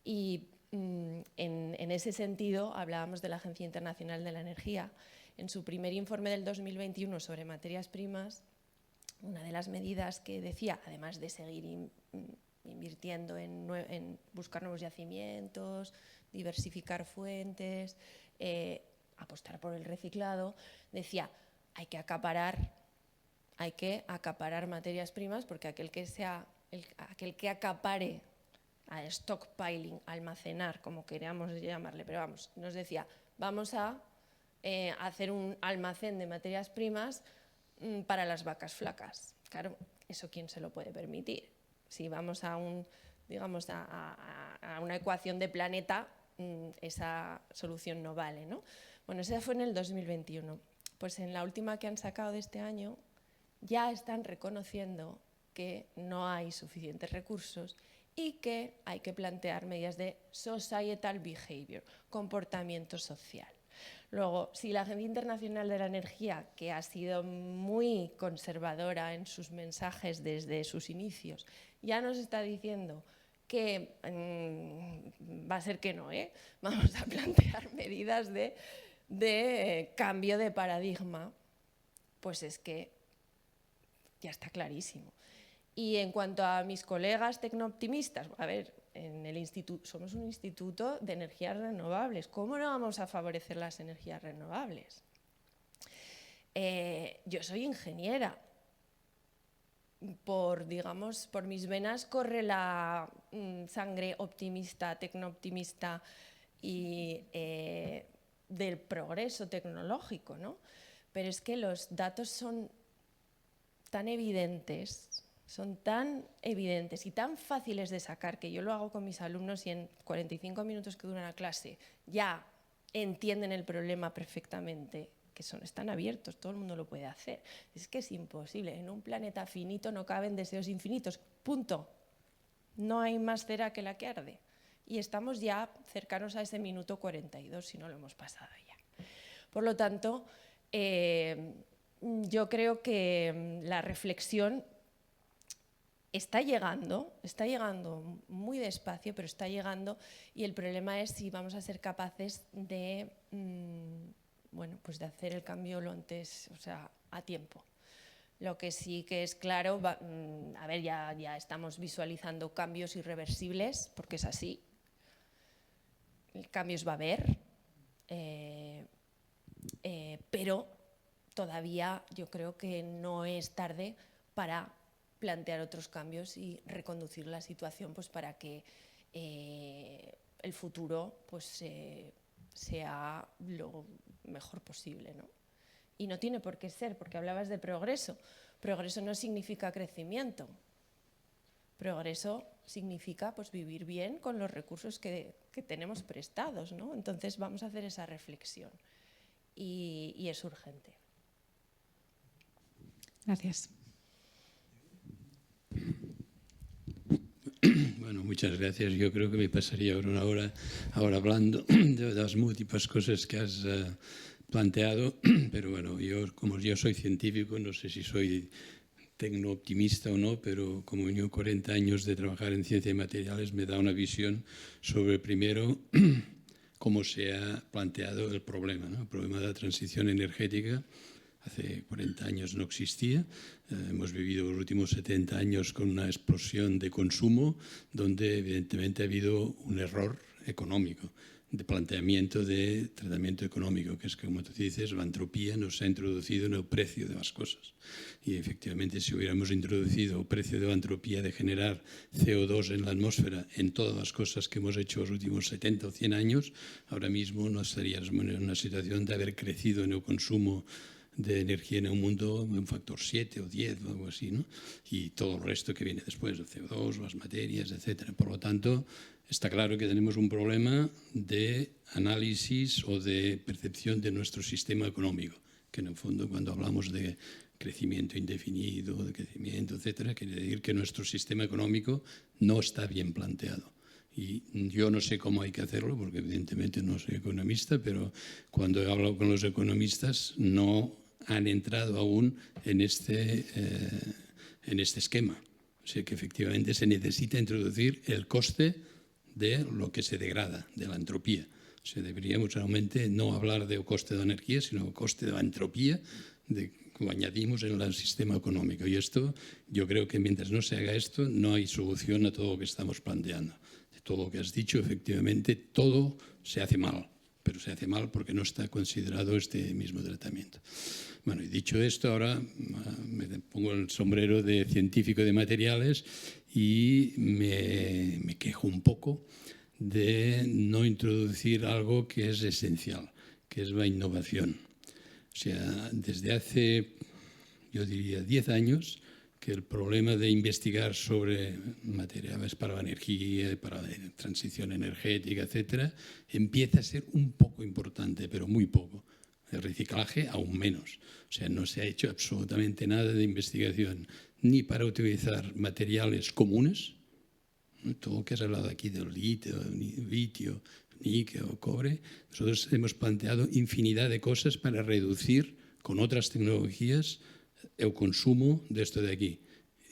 Y en ese sentido hablábamos de la Agencia Internacional de la Energía. En su primer informe del 2021 sobre materias primas, una de las medidas que decía, además de seguir invirtiendo en buscar nuevos yacimientos, diversificar fuentes, apostar por el reciclado, decía, hay que acaparar materias primas porque aquel que acapare, a stockpiling, almacenar, como queríamos llamarle, pero vamos, nos decía, vamos a hacer un almacén de materias primas para las vacas flacas. Claro, ¿eso quién se lo puede permitir? Si vamos a una ecuación de planeta, esa solución no vale, ¿no? Bueno, esa fue en el 2021. Pues en la última que han sacado de este año ya están reconociendo que no hay suficientes recursos y que hay que plantear medidas de societal behavior, comportamiento social. Luego, si la Agencia Internacional de la Energía, que ha sido muy conservadora en sus mensajes desde sus inicios, ya nos está diciendo que va a ser que no, vamos a plantear medidas de cambio de paradigma, pues es que ya está clarísimo. Y en cuanto a mis colegas tecnooptimistas, a ver, en el instituto somos un instituto de energías renovables. ¿Cómo no vamos a favorecer las energías renovables? Yo soy ingeniera. Por mis venas corre la sangre optimista, tecnooptimista y del progreso tecnológico, ¿no? Pero es que los datos son tan evidentes y tan fáciles de sacar, que yo lo hago con mis alumnos y en 45 minutos que dura la clase ya entienden el problema perfectamente, que están abiertos, todo el mundo lo puede hacer. Es que es imposible, en un planeta finito no caben deseos infinitos, punto. No hay más cera que la que arde. Y estamos ya cercanos a ese minuto 42, si no lo hemos pasado ya. Por lo tanto, yo creo que la reflexión está llegando muy despacio, pero está llegando, y el problema es si vamos a ser capaces de, pues de hacer el cambio lo antes, a tiempo. Lo que sí que es claro, a ver, ya estamos visualizando cambios irreversibles, porque es así. Cambios va a haber, pero todavía yo creo que no es tarde para plantear otros cambios y reconducir la situación, pues para que el futuro pues sea lo mejor posible, ¿no? Y no tiene por qué ser, porque hablabas de progreso. Progreso no significa crecimiento. Progreso significa pues, vivir bien con los recursos que tenemos prestados, ¿no? Entonces vamos a hacer esa reflexión y es urgente. Gracias. Bueno, muchas gracias. Yo creo que me pasaría una hora ahora hablando de las múltiples cosas que has planteado, pero bueno, como yo soy científico, no sé si soy tecno-optimista o no, pero como yo 40 años de trabajar en ciencia y materiales me da una visión sobre, primero, cómo se ha planteado el problema, ¿no? El problema de la transición energética. Hace 40 años no existía. Hemos vivido los últimos 70 años con una explosión de consumo donde evidentemente ha habido un error económico, de planteamiento de tratamiento económico, que es que, como tú dices, la entropía nos ha introducido en el precio de las cosas. Y efectivamente, si hubiéramos introducido el precio de la entropía de generar CO2 en la atmósfera en todas las cosas que hemos hecho los últimos 70 o 100 años, ahora mismo no estaríamos en una situación de haber crecido en el consumo de energía en el mundo un factor 7 o 10 o algo así, ¿no? Y todo el resto que viene después, el CO2, las materias, etcétera. Por lo tanto, está claro que tenemos un problema de análisis o de percepción de nuestro sistema económico, que en el fondo cuando hablamos de crecimiento indefinido, de crecimiento, etcétera, quiere decir que nuestro sistema económico no está bien planteado. Y yo no sé cómo hay que hacerlo, porque evidentemente no soy economista, pero cuando he hablado con los economistas no han entrado aún en este esquema. O sea que efectivamente se necesita introducir el coste de lo que se degrada, de la entropía. O sea, deberíamos realmente no hablar del coste de la energía, sino del coste de la entropía que añadimos en el sistema económico. Y esto, yo creo que mientras no se haga esto, no hay solución a todo lo que estamos planteando. De todo lo que has dicho, efectivamente, todo se hace mal, pero se hace mal porque no está considerado este mismo tratamiento. Bueno, y dicho esto, ahora me pongo el sombrero de científico de materiales y me quejo un poco de no introducir algo que es esencial, que es la innovación. O sea, desde hace, yo diría, 10 años, que el problema de investigar sobre materiales para la energía, para la transición energética, etcétera, empieza a ser un poco importante, pero muy poco. El reciclaje aún menos. O sea, no se ha hecho absolutamente nada de investigación ni para utilizar materiales comunes, todo lo que has hablado aquí del litio, níquel o cobre. Nosotros hemos planteado infinidad de cosas para reducir con otras tecnologías el consumo de esto de aquí.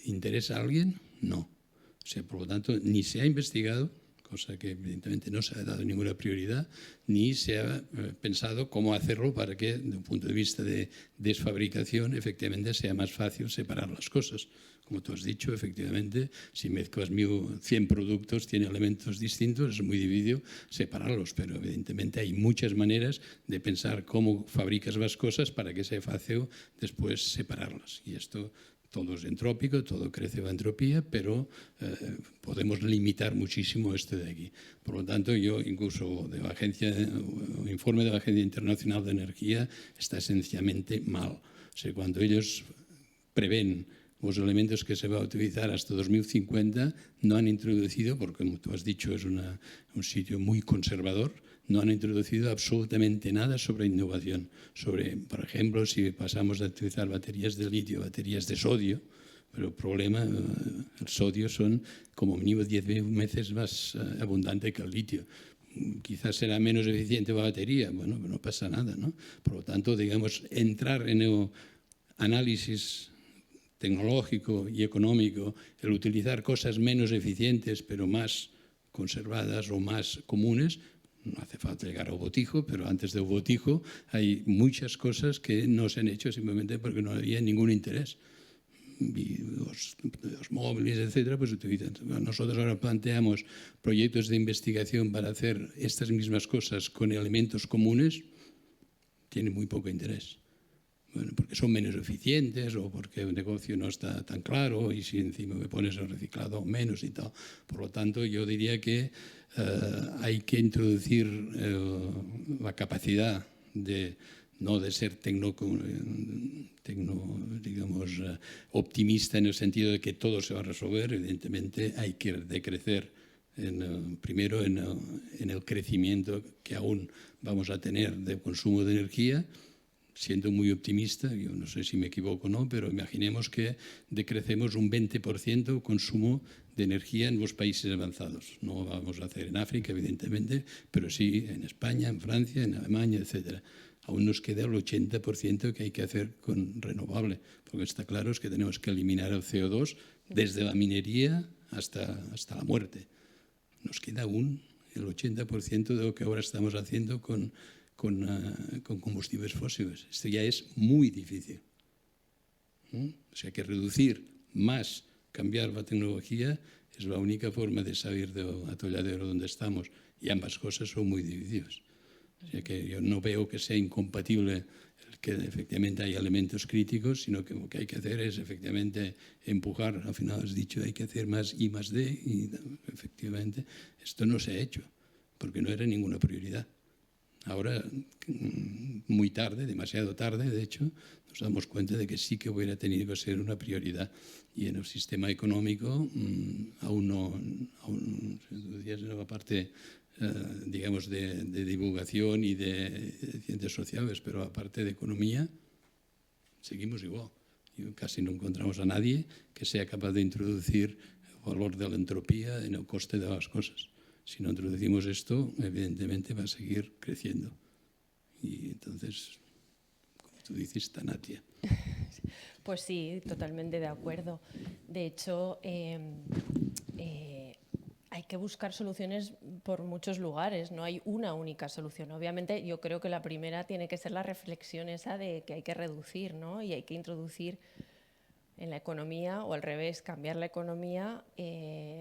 ¿Interesa a alguien? No. O sea, por lo tanto, ni se ha investigado, cosa que evidentemente no se ha dado ninguna prioridad, ni se ha pensado cómo hacerlo para que, desde un punto de vista de desfabricación, efectivamente sea más fácil separar las cosas. Como tú has dicho, efectivamente, si mezclas 100 productos, tiene elementos distintos, es muy difícil separarlos, pero evidentemente hay muchas maneras de pensar cómo fabricas las cosas para que sea fácil después separarlas. Y esto todo es entrópico, todo crece la entropía, pero podemos limitar muchísimo esto de aquí. Por lo tanto, yo incluso el informe de la Agencia Internacional de Energía está esencialmente mal. O sea, cuando ellos prevén los elementos que se va a utilizar hasta 2050, no han introducido, porque como tú has dicho es un sitio muy conservador, no han introducido absolutamente nada sobre innovación. Sobre, por ejemplo, si pasamos a utilizar baterías de litio, baterías de sodio, pero el problema, el sodio son como mínimo 10 veces más abundante que el litio. Quizás será menos eficiente la batería, bueno, no pasa nada, ¿no? Por lo tanto, digamos, entrar en el análisis tecnológico y económico, el utilizar cosas menos eficientes pero más conservadas o más comunes, no hace falta llegar al botijo, pero antes del botijo hay muchas cosas que no se han hecho simplemente porque no había ningún interés. Y los móviles, etcétera, pues utilizan. Nosotros ahora planteamos proyectos de investigación para hacer estas mismas cosas con elementos comunes, tiene muy poco interés. Bueno, porque son menos eficientes o porque el negocio no está tan claro y si encima me pones el reciclado menos y tal. Por lo tanto, yo diría que hay que introducir la capacidad de no de ser digamos, optimista en el sentido de que todo se va a resolver. Evidentemente hay que decrecer primero en el crecimiento que aún vamos a tener de consumo de energía. Siendo muy optimista, yo no sé si me equivoco o no, pero imaginemos que decrecemos un 20% el consumo de energía en los países avanzados. No lo vamos a hacer en África, evidentemente, pero sí en España, en Francia, en Alemania, etc. Aún nos queda el 80% que hay que hacer con renovable, porque está claro es que tenemos que eliminar el CO2 desde la minería hasta la muerte. Nos queda aún el 80% de lo que ahora estamos haciendo con combustibles fósiles. Esto ya es muy difícil. O sea que reducir más, cambiar la tecnología es la única forma de salir del atolladero donde estamos, y ambas cosas son muy difíciles. O sea que yo no veo que sea incompatible que efectivamente hay elementos críticos, sino que lo que hay que hacer es efectivamente empujar. Al final has dicho hay que hacer más I más D, y efectivamente esto no se ha hecho porque no era ninguna prioridad. Ahora, muy tarde, demasiado tarde, de hecho, nos damos cuenta de que sí que hubiera tenido que ser una prioridad. Y en el sistema económico aún no, decías en la parte, digamos, de divulgación y de ciencias sociales, pero aparte de economía, seguimos igual. Y casi no encontramos a nadie que sea capaz de introducir el valor de la entropía en el coste de las cosas. Si no introducimos esto, evidentemente va a seguir creciendo. Y entonces, como tú dices, Tanatia. Pues sí, totalmente de acuerdo. De hecho, hay que buscar soluciones por muchos lugares, no hay una única solución. Obviamente, yo creo que la primera tiene que ser la reflexión esa de que hay que reducir, ¿no? Y hay que introducir en la economía, o al revés, cambiar la economía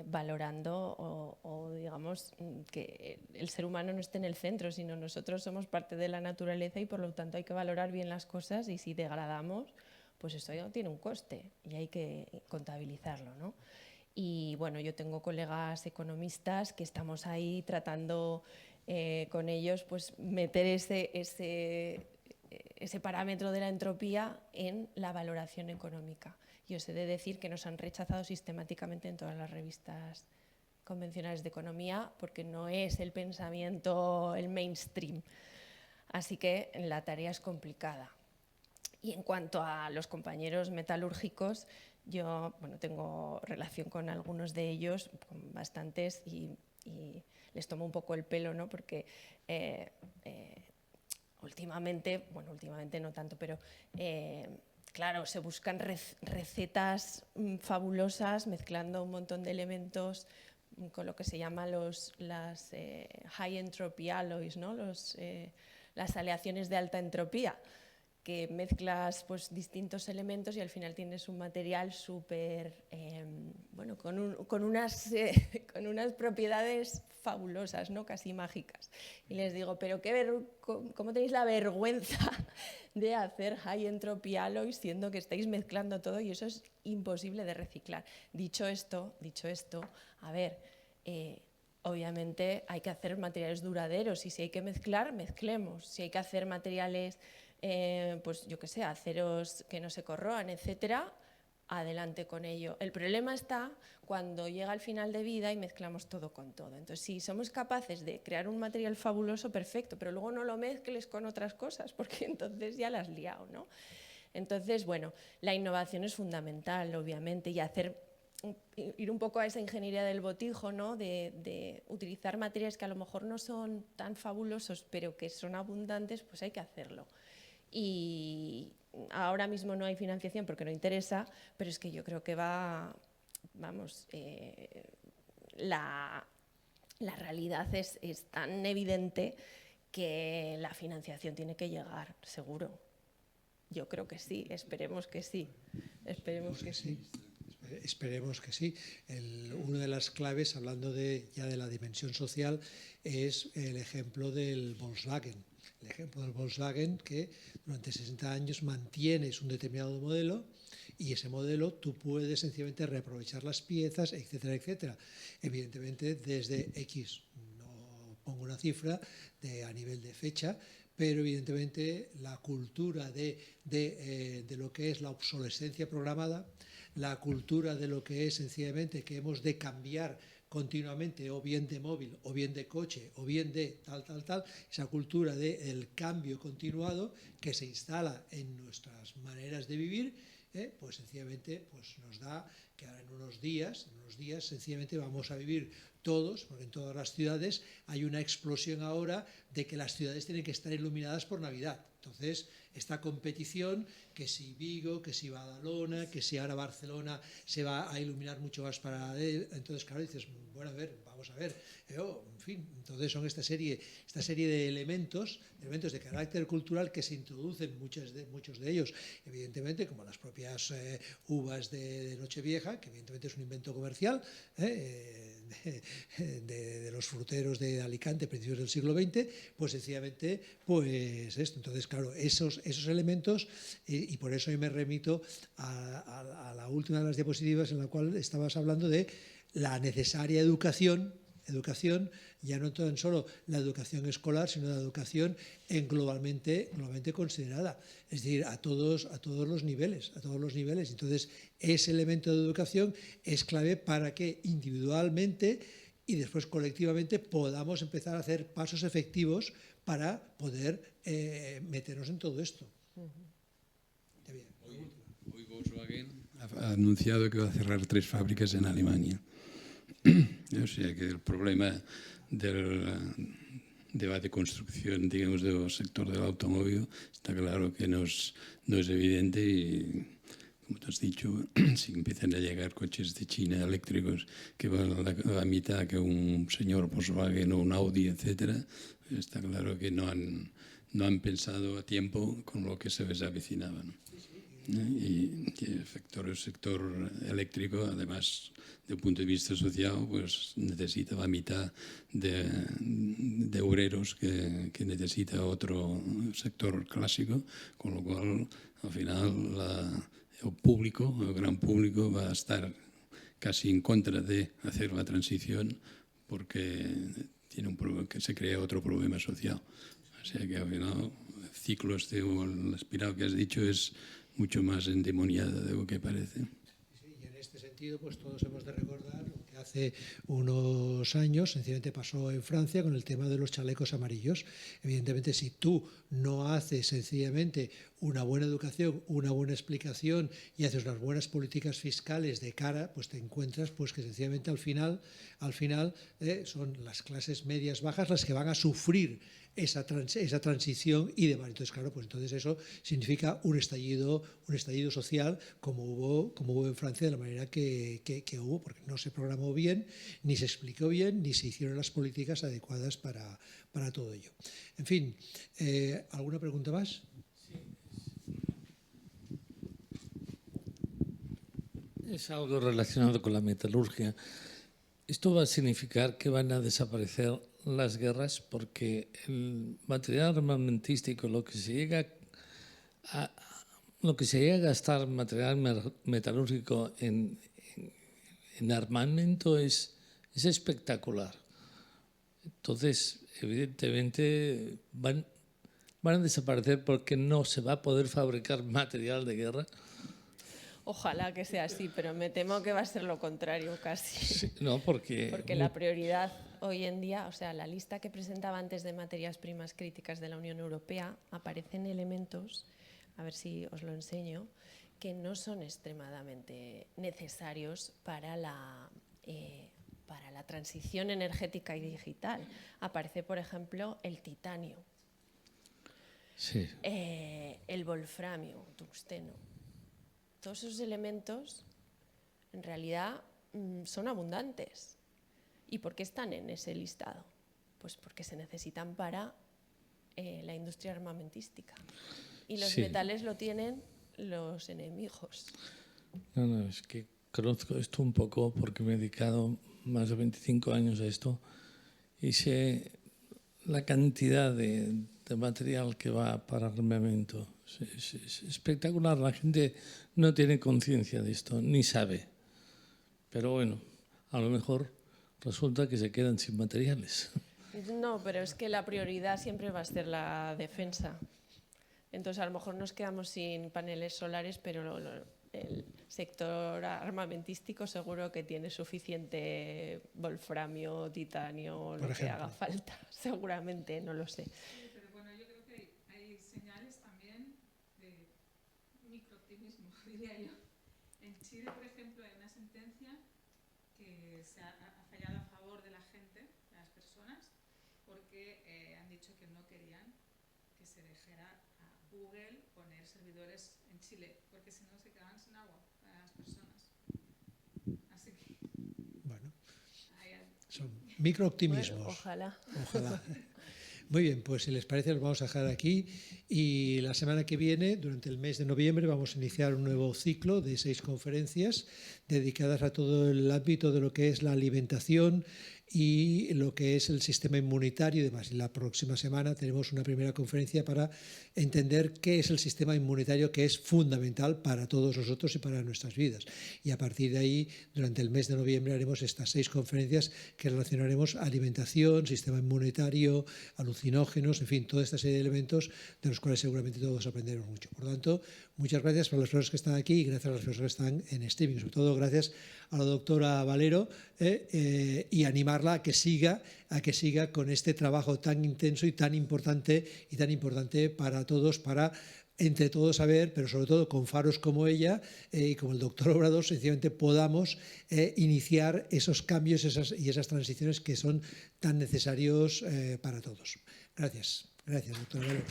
valorando o digamos que el ser humano no esté en el centro, sino nosotros somos parte de la naturaleza y por lo tanto hay que valorar bien las cosas, y si degradamos, pues eso ya tiene un coste y hay que contabilizarlo, ¿no? Y bueno, yo tengo colegas economistas que estamos ahí tratando con ellos pues meter ese parámetro de la entropía en la valoración económica. Yo sé de decir que nos han rechazado sistemáticamente en todas las revistas convencionales de economía porque no es el pensamiento, el mainstream. Así que la tarea es complicada. Y en cuanto a los compañeros metalúrgicos, yo tengo relación con algunos de ellos, con bastantes, y les tomo un poco el pelo, ¿no? Porque últimamente no tanto, pero claro, se buscan recetas fabulosas mezclando un montón de elementos con lo que se llama las high entropy alloys, ¿no? Las aleaciones de alta entropía, que mezclas pues distintos elementos y al final tienes un material súper, con unas propiedades fabulosas, ¿no? Casi mágicas. Y les digo, pero ¿cómo tenéis la vergüenza de hacer high entropy alloys siendo que estáis mezclando todo y eso es imposible de reciclar? Dicho esto, a ver, obviamente hay que hacer materiales duraderos y si hay que mezclar, mezclemos. Si hay que hacer materiales pues yo qué sé, aceros que no se corroan, etcétera, adelante con ello. El problema está cuando llega al final de vida y mezclamos todo con todo. Entonces, si somos capaces de crear un material fabuloso, perfecto, pero luego no lo mezcles con otras cosas, porque entonces ya la has liado, ¿no? Entonces, bueno, la innovación es fundamental, obviamente, y ir un poco a esa ingeniería del botijo, ¿no? De utilizar materiales que a lo mejor no son tan fabulosos, pero que son abundantes, pues hay que hacerlo. Y ahora mismo no hay financiación porque no interesa, pero es que yo creo que la realidad es tan evidente que la financiación tiene que llegar, seguro. Yo creo que sí, esperemos que sí. Esperemos que sí. Esperemos que sí. Una de las claves, hablando ya de la dimensión social, es el ejemplo del Volkswagen. El ejemplo del Volkswagen, que durante 60 años mantienes un determinado modelo y ese modelo tú puedes sencillamente reaprovechar las piezas, etcétera, etcétera. Evidentemente desde X, no pongo una cifra a nivel de fecha, pero evidentemente la cultura de lo que es la obsolescencia programada, la cultura de lo que es sencillamente que hemos de cambiar continuamente, o bien de móvil, o bien de coche, o bien de tal, esa cultura del cambio continuado que se instala en nuestras maneras de vivir, pues sencillamente pues nos da que ahora en unos días sencillamente vamos a vivir todos, porque en todas las ciudades hay una explosión ahora de que las ciudades tienen que estar iluminadas por Navidad. Entonces, esta competición, que si Vigo, que si Badalona, que si ahora Barcelona se va a iluminar mucho más para... Entonces, claro, dices, bueno, a ver, vamos a ver. En fin, entonces son esta serie de elementos de carácter cultural que se introducen, muchos de ellos, evidentemente, como las propias uvas de Nochevieja, que evidentemente es un invento comercial, de los fruteros de Alicante, principios del siglo XX, pues sencillamente, pues esto. Entonces, claro, esos elementos, y por eso yo me remito a la última de las diapositivas en la cual estabas hablando de la necesaria educación, ya no tan solo la educación escolar, sino la educación globalmente considerada, es decir, a todos los niveles. Entonces, ese elemento de educación es clave para que individualmente y después colectivamente podamos empezar a hacer pasos efectivos para poder meternos en todo esto. Hoy Volkswagen ha anunciado que va a cerrar 3 fábricas en Alemania. O sea que el problema del debate de construcción, digamos, del sector del automóvil está claro que no es evidente y, como te has dicho, si empiezan a llegar coches de China eléctricos que van a la mitad que un señor Volkswagen o un Audi, etcétera, está claro que no han pensado a tiempo con lo que se les avecinaba, ¿no? Y el sector eléctrico, además, desde un punto de vista social, pues necesita la mitad de obreros que necesita otro sector clásico, con lo cual, al final, el gran público va a estar casi en contra de hacer la transición porque tiene que se crea otro problema social. O sea que, al final, el ciclo la espiral que has dicho es mucho más endemoniada de lo que parece. Sí, y en este sentido, pues todos hemos de recordar lo que hace unos años sencillamente pasó en Francia con el tema de los chalecos amarillos. Evidentemente, si tú no haces sencillamente una buena educación, una buena explicación y haces unas buenas políticas fiscales de cara, pues te encuentras pues que sencillamente al final son las clases medias bajas las que van a sufrir esa transición y demás. Entonces, claro, pues entonces eso significa un estallido social como hubo en Francia, de la manera que hubo, porque no se programó bien, ni se explicó bien, ni se hicieron las políticas adecuadas para todo ello. En fin, ¿alguna pregunta más? Es algo relacionado con la metalurgia. Esto va a significar que van a desaparecer las guerras porque el material armamentístico, lo que se llega a gastar material metalúrgico en armamento es espectacular. Entonces, evidentemente, van a desaparecer porque no se va a poder fabricar material de guerra. Ojalá que sea así, pero me temo que va a ser lo contrario casi. Sí, no, porque la prioridad hoy en día, o sea, la lista que presentaba antes de materias primas críticas de la Unión Europea, aparecen elementos, a ver si os lo enseño, que no son extremadamente necesarios para la transición energética y digital. Aparece, por ejemplo, el titanio, sí, el wolframio, tungsteno. Todos esos elementos en realidad son abundantes. ¿Y por qué están en ese listado? Pues porque se necesitan para la industria armamentística. Y los metales lo tienen los enemigos. No, es que conozco esto un poco porque me he dedicado más de 25 años a esto y sé la cantidad de material que va para armamento. Es espectacular. La gente no tiene conciencia de esto, ni sabe. Pero bueno, a lo mejor resulta que se quedan sin materiales. No, pero es que la prioridad siempre va a ser la defensa. Entonces, a lo mejor nos quedamos sin paneles solares, pero el sector armamentístico seguro que tiene suficiente wolframio, titanio, lo que haga falta. Seguramente, no lo sé. Pero bueno, yo creo que hay señales también de microoptimismo, diría yo. En Chile, por ejemplo, hay una sentencia que se ha fallado a favor de la gente, de las personas, porque han dicho que no querían que se dejara a Google poner servidores en Chile, porque si no se quedaban sin agua para las personas. Así que... Bueno, son microoptimismos. Bueno, ojalá. Ojalá. Muy bien, pues si les parece los vamos a dejar aquí y la semana que viene, durante el mes de noviembre, vamos a iniciar un nuevo ciclo de 6 conferencias dedicadas a todo el ámbito de lo que es la alimentación y lo que es el sistema inmunitario y demás. Y la próxima semana tenemos una primera conferencia para entender qué es el sistema inmunitario, que es fundamental para todos nosotros y para nuestras vidas. Y a partir de ahí, durante el mes de noviembre, haremos estas 6 conferencias que relacionaremos alimentación, sistema inmunitario, alucinógenos, en fin, toda esta serie de elementos de los cuales seguramente todos aprenderemos mucho. Por lo tanto, muchas gracias para las personas que están aquí y gracias a las personas que están en streaming. Sobre todo, gracias a la doctora Valero y animarla a que siga con este trabajo tan intenso y tan importante para todos, para entre todos saber, pero sobre todo con faros como ella y como el doctor Obrador, sencillamente podamos iniciar esos cambios y esas transiciones que son tan necesarios para todos. Gracias, doctora Valero.